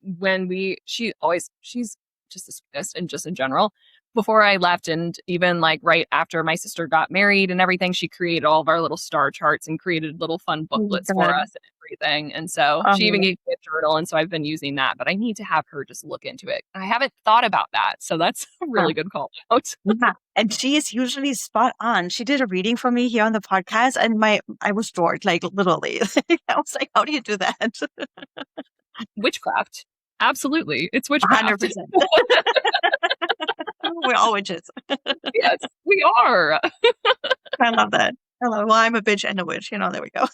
[SPEAKER 2] she's just the sweetest and just in general. Before I left and even like right after my sister got married and everything, she created all of our little star charts and created little fun
[SPEAKER 1] Oh my
[SPEAKER 2] booklets for
[SPEAKER 1] God.
[SPEAKER 2] us and everything. And so she even gave me a journal, and so I've been using that, but I need to have her just look into it. I haven't thought about that. So that's a really good call out.
[SPEAKER 1] Yeah. And she is usually spot on. She did a reading for me here on the podcast, and I was floored, like literally. I was like, how do you do that?
[SPEAKER 2] Witchcraft. Absolutely. It's witchcraft.
[SPEAKER 1] 100%. We're all witches.
[SPEAKER 2] Yes, we are.
[SPEAKER 1] I love that. Well, I'm a bitch and a witch. There we go.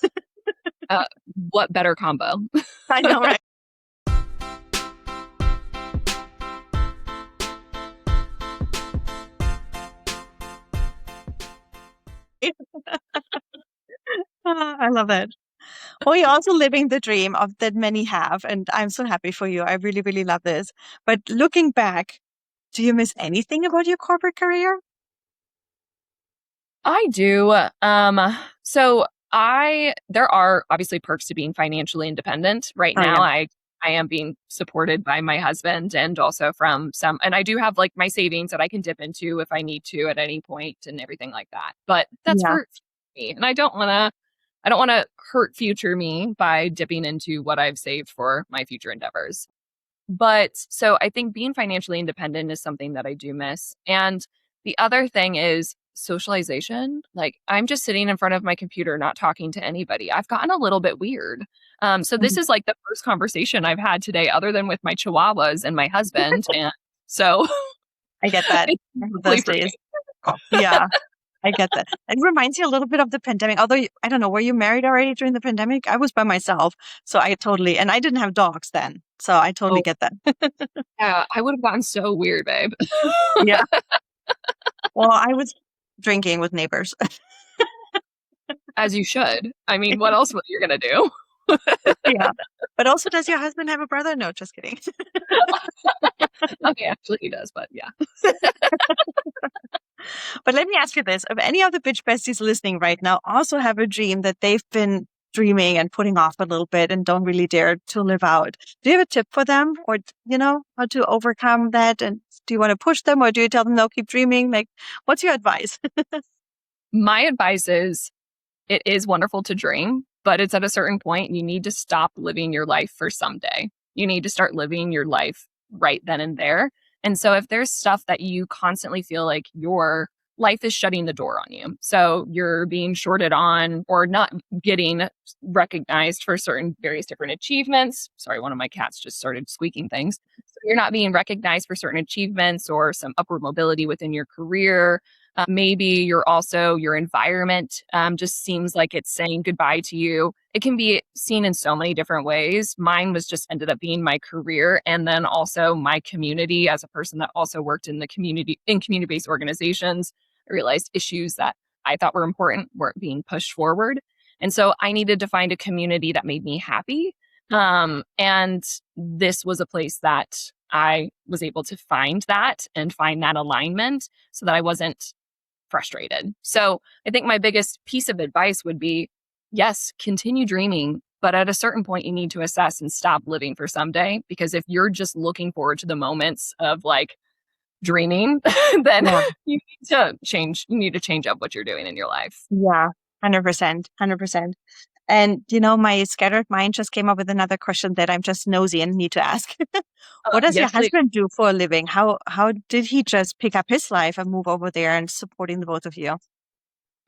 [SPEAKER 2] Uh, what better combo?
[SPEAKER 1] I know, right? I love it. Well, you're also living the dream of that many have, and I'm so happy for you. I really, really love this. But looking back, do you miss anything about your corporate career?
[SPEAKER 2] I do. So there are obviously perks to being financially independent. Right
[SPEAKER 1] Oh
[SPEAKER 2] now,
[SPEAKER 1] yeah.
[SPEAKER 2] I I am being supported by my husband and also from and I do have like my savings that I can dip into if I need to at any point and everything like that. But that's
[SPEAKER 1] Yeah.
[SPEAKER 2] for me. And I don't want to hurt future me by dipping into what I've saved for my future endeavors. But so I think being financially independent is something that I do miss. And the other thing is socialization. Like I'm just sitting in front of my computer, not talking to anybody. I've gotten a little bit weird. So this
[SPEAKER 1] Mhm.
[SPEAKER 2] is like the first conversation I've had today, other than with my chihuahuas and my husband. And so
[SPEAKER 1] I get that.
[SPEAKER 2] it's
[SPEAKER 1] I have
[SPEAKER 2] lovely
[SPEAKER 1] those
[SPEAKER 2] for
[SPEAKER 1] days.
[SPEAKER 2] me.
[SPEAKER 1] Yeah, I get that. It reminds you a little bit of the pandemic. Although I don't know, were you married already during the pandemic? I was by myself, so and I didn't have dogs then, so I totally
[SPEAKER 2] Oh,
[SPEAKER 1] get that.
[SPEAKER 2] yeah. I would have gotten so weird, babe.
[SPEAKER 1] Yeah. Well, I was drinking with neighbors.
[SPEAKER 2] As you should. I mean, what else were you going to do?
[SPEAKER 1] Yeah. But also, does your husband have a brother? No, just kidding.
[SPEAKER 2] Okay, actually, he does, but yeah.
[SPEAKER 1] But let me ask you this. If any of the bitch besties listening right now also have a dream that they've been dreaming and putting off a little bit and don't really dare to live out, do you have a tip for them or, how to overcome that? And do you want to push them or do you tell them, no, keep dreaming? Like, what's your advice?
[SPEAKER 2] My advice is it is wonderful to dream, but it's at a certain point you need to stop living your life for someday. You need to start living your life right then and there. And so if there's stuff that you constantly feel like your life is shutting the door on you, so you're being shorted on or not getting recognized for certain various different achievements. Sorry, one of my cats just started squeaking things. So you're not being recognized for certain achievements or some upward mobility within your career. Maybe your environment just seems like it's saying goodbye to you. It can be seen in so many different ways. Mine was just ended up being my career and then also my community as a person that also worked in community-based organizations. I realized issues that I thought were important weren't being pushed forward. And so I needed to find a community that made me happy. And this was a place that I was able to find that and find that alignment so that I wasn't frustrated. So I think my biggest piece of advice would be, yes, continue dreaming, but at a certain point you need to assess and stop living for someday. Because if you're just looking forward to the moments of like dreaming, then
[SPEAKER 1] Yeah.
[SPEAKER 2] you need to change. You need to change up what you're doing in your life.
[SPEAKER 1] Yeah. 100%. 100%. And, my scattered mind just came up with another question that I'm just nosy and need to ask. What does your
[SPEAKER 2] Yes, please.
[SPEAKER 1] husband do for a living? How did he just pick up his life and move over there and supporting the both of you?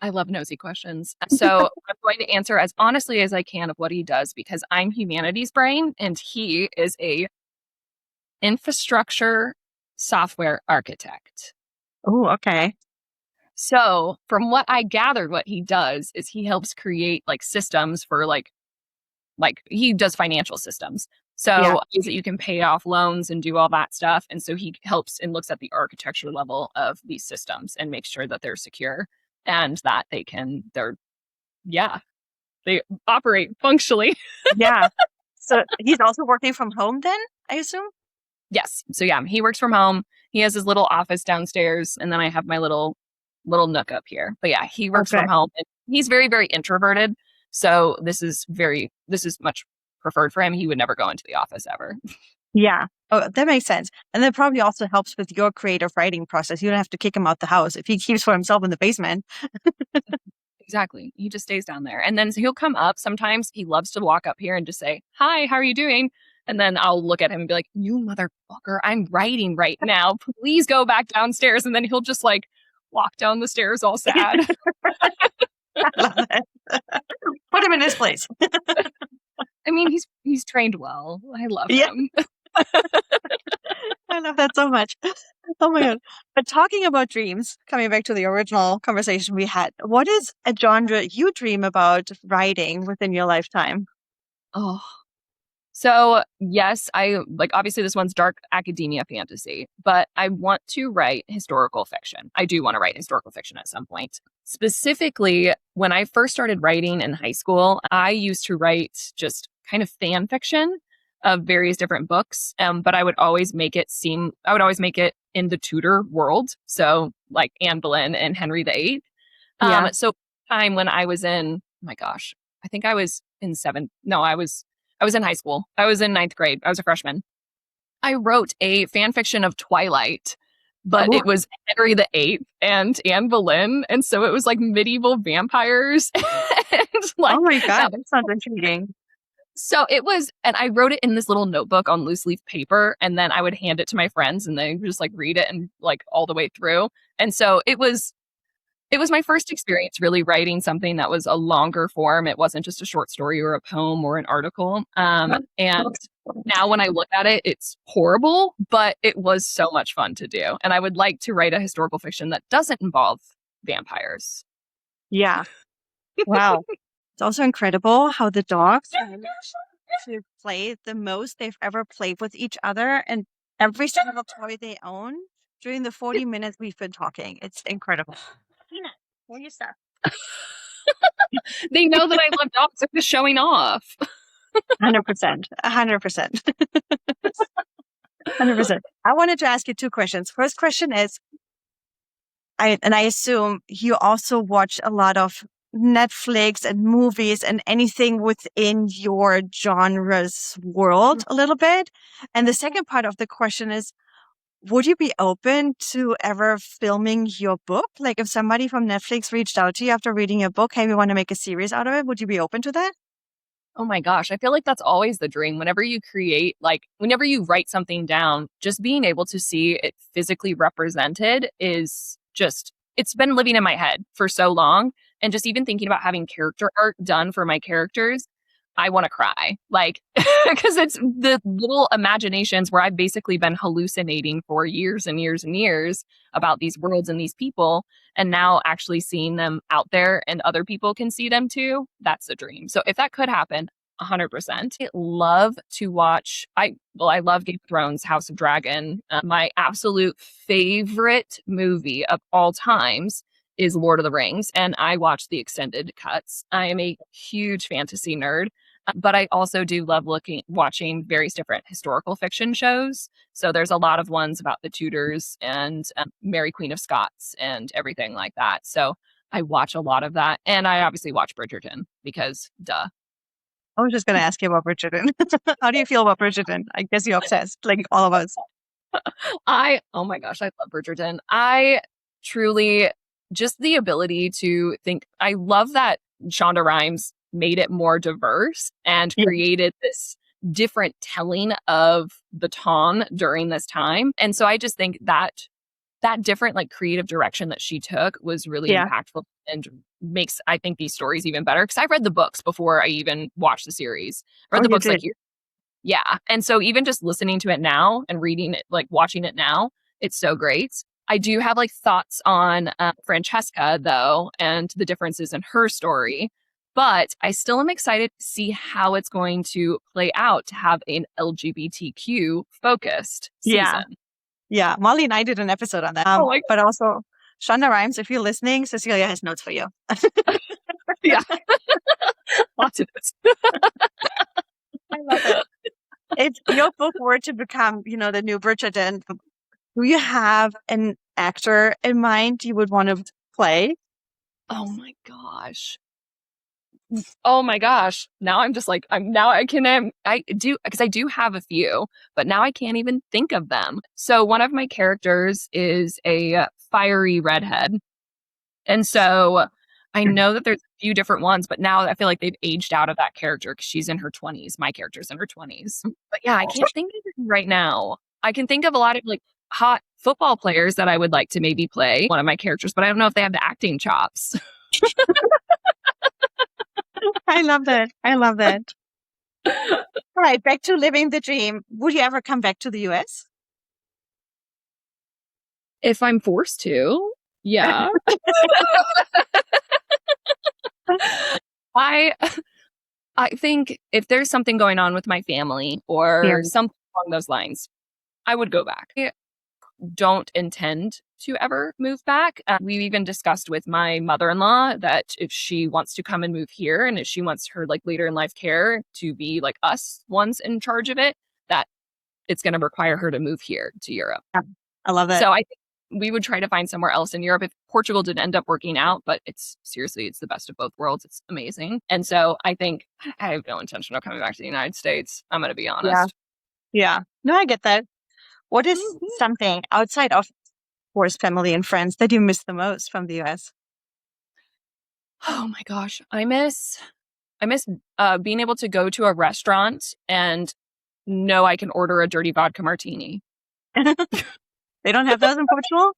[SPEAKER 2] I love nosy questions. So I'm going to answer as honestly as I can of what he does because I'm humanities brain and he is a infrastructure software architect.
[SPEAKER 1] Oh, okay.
[SPEAKER 2] So, from what I gathered, what he does is he helps create like systems for like he does financial systems.
[SPEAKER 1] Yeah.
[SPEAKER 2] So is that you can pay off loans and do all that stuff. And so he helps and looks at the architecture level of these systems and makes sure that they're secure and that they operate functionally.
[SPEAKER 1] Yeah. So he's also working from home then, I assume?
[SPEAKER 2] Yes. So yeah, he works from home. He has his little office downstairs, and then I have my little nook up here. But yeah, he works
[SPEAKER 1] Okay.
[SPEAKER 2] from home. And he's very, very introverted. So this is much preferred for him. He would never go into the office ever.
[SPEAKER 1] Yeah. Oh, that makes sense. And that probably also helps with your creative writing process. You don't have to kick him out the house if he keeps for himself in the basement.
[SPEAKER 2] Exactly. He just stays down there. And then he'll come up. Sometimes he loves to walk up here and just say, "Hi, how are you doing?" And then I'll look at him and be like, "You motherfucker, I'm writing right now. Please go back downstairs." And then he'll just like walk down the stairs all sad.
[SPEAKER 1] I love that. Put him in his place.
[SPEAKER 2] I mean, he's trained well. I love
[SPEAKER 1] Yeah.
[SPEAKER 2] him.
[SPEAKER 1] I love that so much. Oh my God. But talking about dreams, coming back to the original conversation we had, what is a genre you dream about writing within your lifetime?
[SPEAKER 2] Oh, so yes, I like obviously this one's dark academia fantasy, but I want to write historical fiction. I do want to write historical fiction at some point. Specifically, when I first started writing in high school, I used to write just kind of fan fiction of various different books. But I would always make it in the Tudor world. So like Anne Boleyn and Henry VIII.
[SPEAKER 1] Yeah.
[SPEAKER 2] So time when I was in, oh my gosh, I think I was in seventh. No, I was I was in high school. I was in ninth grade. I was a freshman. I wrote a fan fiction of Twilight, but
[SPEAKER 1] Oh,
[SPEAKER 2] it was Henry VIII and Anne Boleyn. And so it was like medieval vampires. And
[SPEAKER 1] oh
[SPEAKER 2] like
[SPEAKER 1] my
[SPEAKER 2] that.
[SPEAKER 1] God, that sounds intriguing.
[SPEAKER 2] So it was, and I wrote it in this little notebook on loose leaf paper, and then I would hand it to my friends and they would just like read it and like all the way through. And so it was my first experience really writing something that was a longer form. It wasn't just a short story or a poem or an article. And now when I look at it, it's horrible, but it was so much fun to do. And I would like to write a historical fiction that doesn't involve vampires.
[SPEAKER 1] Yeah. Wow. It's also incredible how the dogs manage to play the most they've ever played with each other and every single toy they own during the 40 minutes we've been talking. It's incredible. Tina, where you stop?
[SPEAKER 2] They know that I love dogs. They're just showing off.
[SPEAKER 1] 100%. 100%. 100%. I wanted to ask you two questions. First question is, I assume you also watch a lot of Netflix and movies and anything within your genre's world a little bit. And the second part of the question is, would you be open to ever filming your book? Like if somebody from Netflix reached out to you after reading your book, hey, we want to make a series out of it, would you be open to that?
[SPEAKER 2] Oh my gosh, I feel like that's always the dream. Whenever you create, like, whenever you write something down, just being able to see it physically represented is just, it's been living in my head for so long. And just even thinking about having character art done for my characters, I want to cry. Like, because it's the little imaginations where I've basically been hallucinating for years and years and years about these worlds and these people. And now actually seeing them out there and other people can see them too, that's a dream. So if that could happen, 100%. I love to watch, I love Game of Thrones, House of Dragon. My absolute favorite movie of all times is Lord of the Rings, and I watch the extended cuts. I am a huge fantasy nerd, but I also do love watching various different historical fiction shows. So there's a lot of ones about the Tudors and Mary Queen of Scots and everything like that. So I watch a lot of that, and I obviously watch Bridgerton because duh.
[SPEAKER 1] I was just going to ask you about Bridgerton. How do you feel about Bridgerton? I guess you're obsessed, like all of us.
[SPEAKER 2] Oh my gosh, I love Bridgerton. I truly, just the ability to think, I love that Shonda Rhimes made it more diverse and
[SPEAKER 1] Yeah.
[SPEAKER 2] created this different telling of the tone during this time. And so I just think that different like creative direction that she took was really
[SPEAKER 1] Yeah.
[SPEAKER 2] impactful and makes, I think, these stories even better. Because I read the books before I even watched the series. I read
[SPEAKER 1] Oh,
[SPEAKER 2] the
[SPEAKER 1] you
[SPEAKER 2] books like
[SPEAKER 1] did.
[SPEAKER 2] you. Yeah. And so even just listening to it now and reading it, like watching it now, it's so great. I do have like thoughts on Francesca, though, and the differences in her story. But I still am excited to see how it's going to play out to have an LGBTQ focused
[SPEAKER 1] Yeah.
[SPEAKER 2] season.
[SPEAKER 1] Yeah. Molly and I did an episode on that.
[SPEAKER 2] Oh my
[SPEAKER 1] But also, Shonda Rhimes, if you're listening, Cecilia has notes for you.
[SPEAKER 2] yeah. Lots of this.
[SPEAKER 1] I love it. If your book were to become, the new Bridgerton, do you have an actor in mind you would want to play?
[SPEAKER 2] Oh my gosh. Oh my gosh. Now I'm just like, I can, I do, because I do have a few, but now I can't even think of them. So one of my characters is a fiery redhead. And so I know that there's a few different ones, but now I feel like they've aged out of that character because she's in her 20s. My character's in her 20s. But yeah, I can't think of it right now. I can think of a lot of like hot football players that I would like to maybe play one of my characters, but I don't know if they have the acting chops.
[SPEAKER 1] I love that. I love that. All right, back to living the dream. Would you ever come back to the US?
[SPEAKER 2] If I'm forced to, yeah. I I think if there's something going on with my family
[SPEAKER 1] Yeah.
[SPEAKER 2] or something along those lines, I would go back. I don't intend to ever move back. We've even discussed with my mother-in-law that if she wants to come and move here and if she wants her like later in life care to be like us ones in charge of it, that it's going to require her to move here to Europe.
[SPEAKER 1] Yeah, I love that.
[SPEAKER 2] So we would try to find somewhere else in Europe if Portugal didn't end up working out, but it's the best of both worlds. It's amazing. And so I think I have no intention of coming back to the United States. I'm going to be
[SPEAKER 1] Yeah.
[SPEAKER 2] honest.
[SPEAKER 1] Yeah. No, I get that. What is
[SPEAKER 2] Mhm.
[SPEAKER 1] something outside of course family and friends that you miss the most from the US?
[SPEAKER 2] Oh my gosh. I miss being able to go to a restaurant and know I can order a dirty vodka martini.
[SPEAKER 1] They don't have those in Portugal?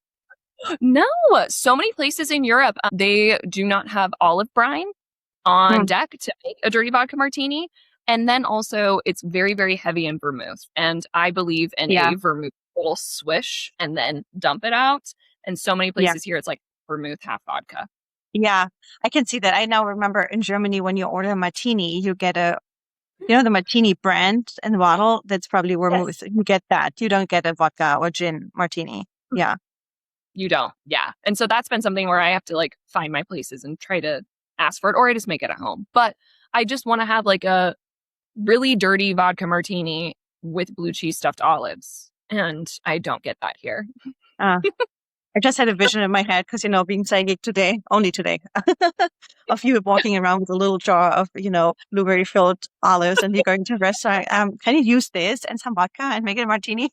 [SPEAKER 2] No, so many places in Europe, they do not have olive brine on
[SPEAKER 1] Hmm.
[SPEAKER 2] deck to make a dirty vodka martini. And then also, it's very, very heavy in vermouth. And I believe in
[SPEAKER 1] Yeah.
[SPEAKER 2] a vermouth little swish and then dump it out. And so many
[SPEAKER 1] Yeah.
[SPEAKER 2] places here, it's like vermouth, half vodka.
[SPEAKER 1] Yeah. I can see that. I now remember in Germany when you order a martini, you get the martini brand and bottle. That's probably where
[SPEAKER 2] Yes.
[SPEAKER 1] you get that. You don't get a vodka or gin martini. Yeah.
[SPEAKER 2] You don't. Yeah. And so that's been something where I have to like find my places and try to ask for it, or I just make it at home. But I just want to have like a really dirty vodka martini with blue cheese stuffed olives. And I don't get that here.
[SPEAKER 1] Uh, I just had a vision in my head because, being psychic today, only today, of you walking around with a little jar of, blueberry filled olives and you're going to a restaurant. Can you use this and some vodka and make it a martini?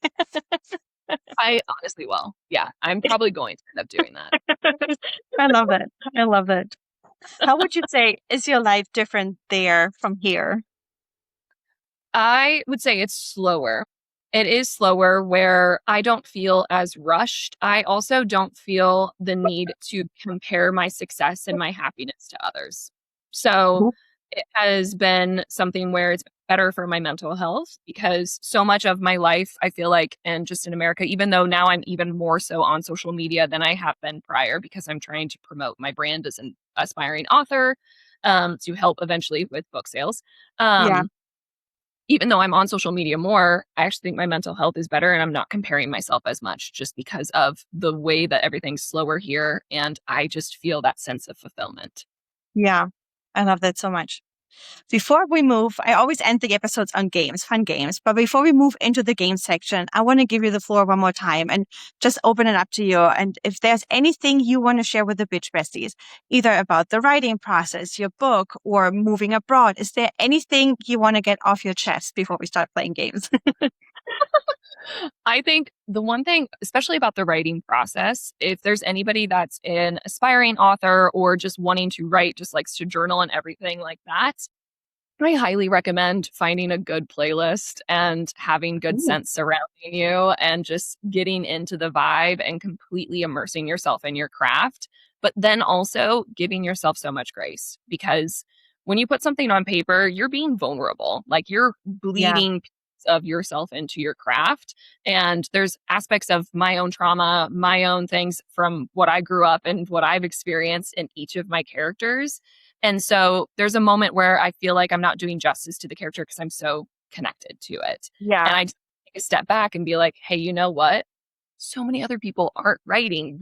[SPEAKER 2] I honestly will. Yeah, I'm probably going to end up doing that.
[SPEAKER 1] I love that. I love that. How would you say is your life different there from here?
[SPEAKER 2] I would say it's slower. It is slower where I don't feel as rushed. I also don't feel the need to compare my success and my happiness to others. So
[SPEAKER 1] Mhm.
[SPEAKER 2] it has been something where it's better for my mental health because so much of my life, I feel like, and just in America, even though now I'm even more so on social media than I have been prior because I'm trying to promote my brand as an aspiring author to help eventually with book sales.
[SPEAKER 1] Yeah.
[SPEAKER 2] Um, Even though I'm on social media more, I actually think my mental health is better and I'm not comparing myself as much just because of the way that everything's slower here. And I just feel that sense of fulfillment.
[SPEAKER 1] Yeah. I love that so much. Before we move, I always end the episodes on games, fun games. But before we move into the game section, I want to give you the floor one more time and just open it up to you. And if there's anything you want to share with the Bitch Besties, either about the writing process, your book, or moving abroad, is there anything you want to get off your chest before we start playing games?
[SPEAKER 2] I think the one thing, especially about the writing process, if there's anybody that's an aspiring author or just wanting to write, just likes to journal and everything like that, I highly recommend finding a good playlist and having good
[SPEAKER 1] Ooh,
[SPEAKER 2] scents surrounding you and just getting into the vibe and completely immersing yourself in your craft. But then also giving yourself so much grace because when you put something on paper, you're being vulnerable. Like you're
[SPEAKER 1] yeah,
[SPEAKER 2] bleeding pieces of yourself into your craft. And there's aspects of my own trauma, my own things from what I grew up and what I've experienced in each of my characters. And so there's a moment where I feel like I'm not doing justice to the character because I'm so connected to it.
[SPEAKER 1] yeah,
[SPEAKER 2] And I just take a step back and be like, hey, you know what? So many other people aren't writing.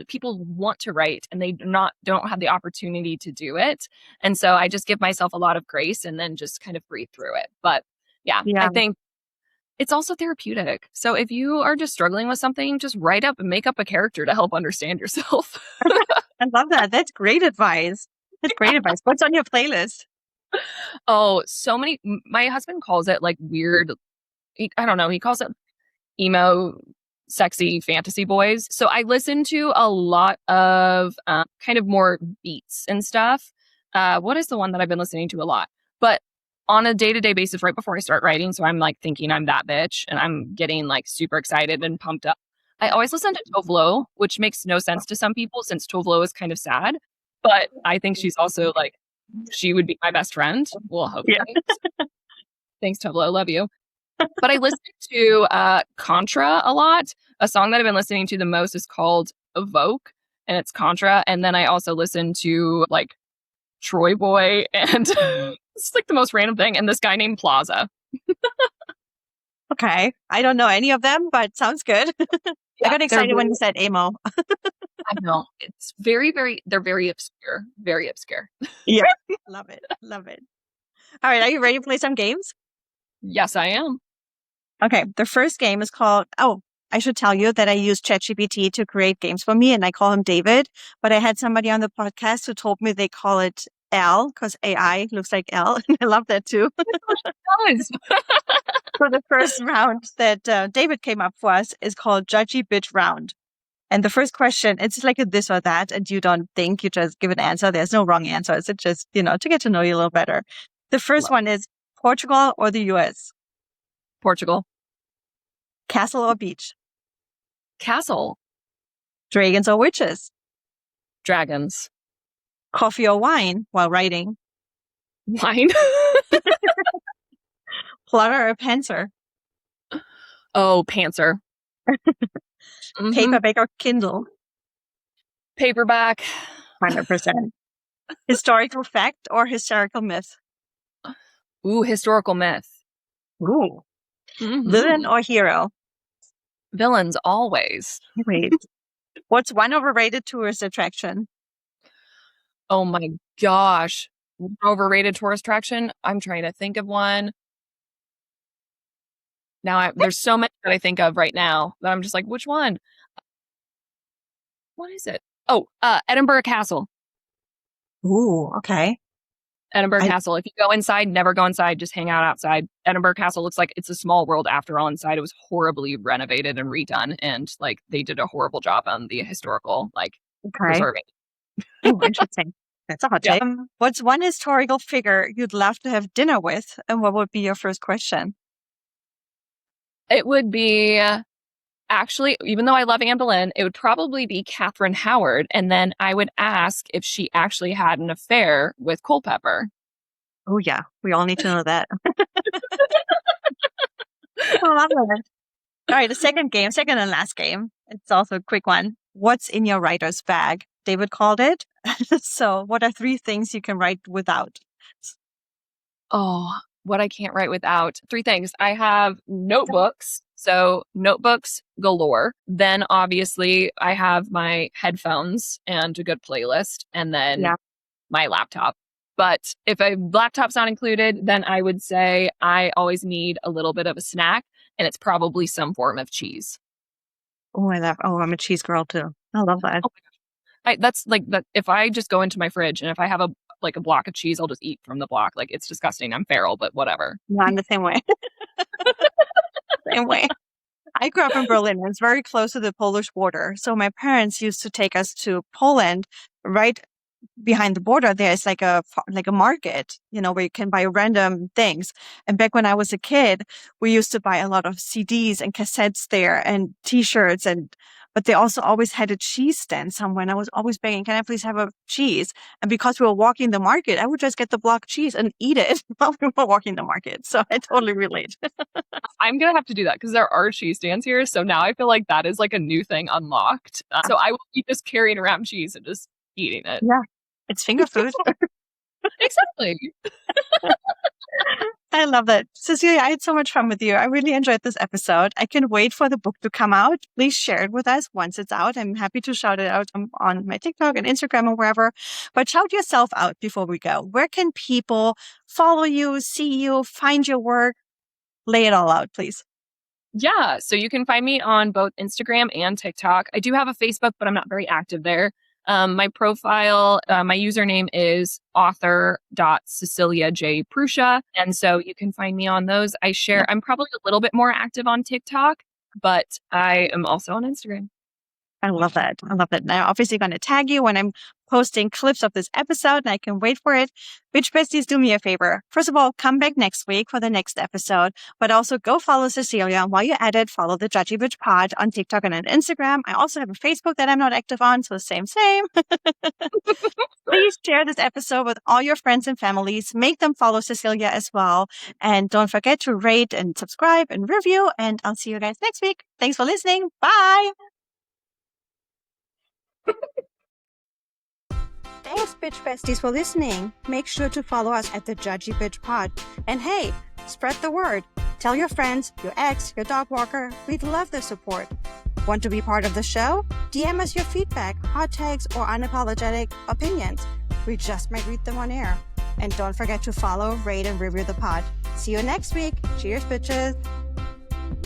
[SPEAKER 2] People want to write and they don't have the opportunity to do it. And so I just give myself a lot of grace and then just kind of breathe through it. But yeah, I
[SPEAKER 1] yeah.
[SPEAKER 2] think it's also therapeutic. So if you are just struggling with something, just write up and make up a character to help understand yourself.
[SPEAKER 1] I love that. That's great advice. That's great advice. What's on your playlist?
[SPEAKER 2] Oh, so many. My husband calls it like weird. I don't know. He calls it emo, sexy fantasy boys. So I listen to a lot of kind of more beats and stuff. What is the one that I've been listening to a lot? But on a day-to-day basis, right before I start writing, so I'm like thinking I'm that bitch and I'm getting like super excited and pumped up. I always listen to Tovlo, which makes no sense to some people since Tovlo is kind of sad. But I think she's also like, she would be my best friend. Well,
[SPEAKER 1] Yeah.
[SPEAKER 2] hopefully. Thanks, Tovlo. Love you. But I listen to Contra a lot. A song that I've been listening to the most is called Evoke, and it's Contra. And then I also listen to like Troy Boy, and it's like the most random thing. And this guy named Plaza.
[SPEAKER 1] Okay. I don't know any of them, but sounds good. I
[SPEAKER 2] Yeah,
[SPEAKER 1] got
[SPEAKER 2] they're
[SPEAKER 1] excited when you said emo.
[SPEAKER 2] I know it's very, very. They're very obscure. Very obscure.
[SPEAKER 1] Yeah. Love it. Love it. All right. Are you ready to play some games?
[SPEAKER 2] Yes, I am.
[SPEAKER 1] Okay. The first game is called, I should tell you that I use ChatGPT to create games for me, and I call him David. But I had somebody on the podcast who told me they call it L because AI looks like L. And I love that too.
[SPEAKER 2] Nice.
[SPEAKER 1] So the first round that David came up for us is called Judgy Bitch Round. And the first question, it's like a this or that, and you don't think, you just give an answer. There's no wrong answers. It's just, to get to know you a little better. The first one is Portugal or the US?
[SPEAKER 2] Portugal.
[SPEAKER 1] Castle or beach?
[SPEAKER 2] Castle.
[SPEAKER 1] Dragons or witches?
[SPEAKER 2] Dragons.
[SPEAKER 1] Coffee or wine while writing?
[SPEAKER 2] Wine.
[SPEAKER 1] Plotter or pantser?
[SPEAKER 2] Oh, pantser.
[SPEAKER 1] Paperback or Kindle?
[SPEAKER 2] Paperback.
[SPEAKER 1] 100%. Historical fact or hysterical myth?
[SPEAKER 2] Ooh, historical myth.
[SPEAKER 1] Ooh. Villain or hero?
[SPEAKER 2] Villains, always.
[SPEAKER 1] Wait. What's one overrated tourist attraction?
[SPEAKER 2] Oh my gosh. Overrated tourist attraction? I'm trying to think of one. Now, there's so many that I think of right now that I'm just like, which one? What is it? Oh, Edinburgh Castle.
[SPEAKER 1] Ooh, okay.
[SPEAKER 2] Edinburgh Castle. If you go inside, never go inside. Just hang out outside. Edinburgh Castle looks like it's a small world after all inside. It was horribly renovated and redone. And they did a horrible job on the historical, preserving.
[SPEAKER 1] Oh, interesting. That's a hot take. What's one historical figure you'd love to have dinner with? And what would be your first question?
[SPEAKER 2] It would be, actually, even though I love Anne Boleyn, it would probably be Catherine Howard. And then I would ask if she actually had an affair with Culpeper.
[SPEAKER 1] Oh, yeah. We all need to know that. I love it. All right. The second and last game. It's also a quick one. What's in your writer's bag? David called it. So what are 3 things you can write without?
[SPEAKER 2] Oh, what I can't write without. 3 things. I have notebooks. So notebooks galore. Then obviously I have my headphones and a good playlist, and then my laptop. But if a laptop's not included, then I would say I always need a little bit of a snack, and it's probably some form of cheese.
[SPEAKER 1] Oh, I'm a cheese girl too. I love that.
[SPEAKER 2] Oh, that's like that. If I just go into my fridge and if I have a block of cheese, I'll just eat from the block. It's disgusting. I'm feral, but whatever.
[SPEAKER 1] Yeah, I'm the same way. Same way. I grew up in Berlin, and it's very close to the Polish border. So my parents used to take us to Poland. Right behind the border, there's like a market, where you can buy random things. And back when I was a kid, we used to buy a lot of CDs and cassettes there and T-shirts, but they also always had a cheese stand somewhere. And I was always begging, can I please have a cheese? And because we were walking the market, I would just get the block cheese and eat it while we were walking the market. So I totally relate.
[SPEAKER 2] I'm going to have to do that because there are cheese stands here. So now I feel like that is a new thing unlocked. So I will keep just carrying around cheese and just eating it.
[SPEAKER 1] Yeah. It's finger food.
[SPEAKER 2] Exactly.
[SPEAKER 1] I love that. Cecilia, I had so much fun with you. I really enjoyed this episode. I can wait for the book to come out. Please share it with us once it's out. I'm happy to shout it out on my TikTok and Instagram or wherever. But shout yourself out before we go. Where can people follow you, see you, find your work? Lay it all out, please.
[SPEAKER 2] Yeah. So you can find me on both Instagram and TikTok. I do have a Facebook, but I'm not very active there. My profile, my username is author.Cecilia J. Prussa. And so you can find me on those. I'm probably a little bit more active on TikTok, but I am also on Instagram.
[SPEAKER 1] I love that. I love that. Now, obviously going to tag you when I'm posting clips of this episode, and I can wait for it. Bitch Besties, do me a favor. First of all, come back next week for the next episode, but also go follow Cecilia. While you're at it, follow the Judgy Bitch Pod on TikTok and on Instagram. I also have a Facebook that I'm not active on, so same. Please share this episode with all your friends and families. Make them follow Cecilia as well. And don't forget to rate and subscribe and review. And I'll see you guys next week. Thanks for listening. Bye. Thanks, Bitch Besties, for listening. Make sure to follow us at the Judgy Bitch Pod. And hey, spread the word. Tell your friends, your ex, your dog walker. We'd love their support. Want to be part of the show? DM us your feedback, hot takes, or unapologetic opinions. We just might read them on air. And don't forget to follow, rate, and review the pod. See you next week. Cheers, bitches.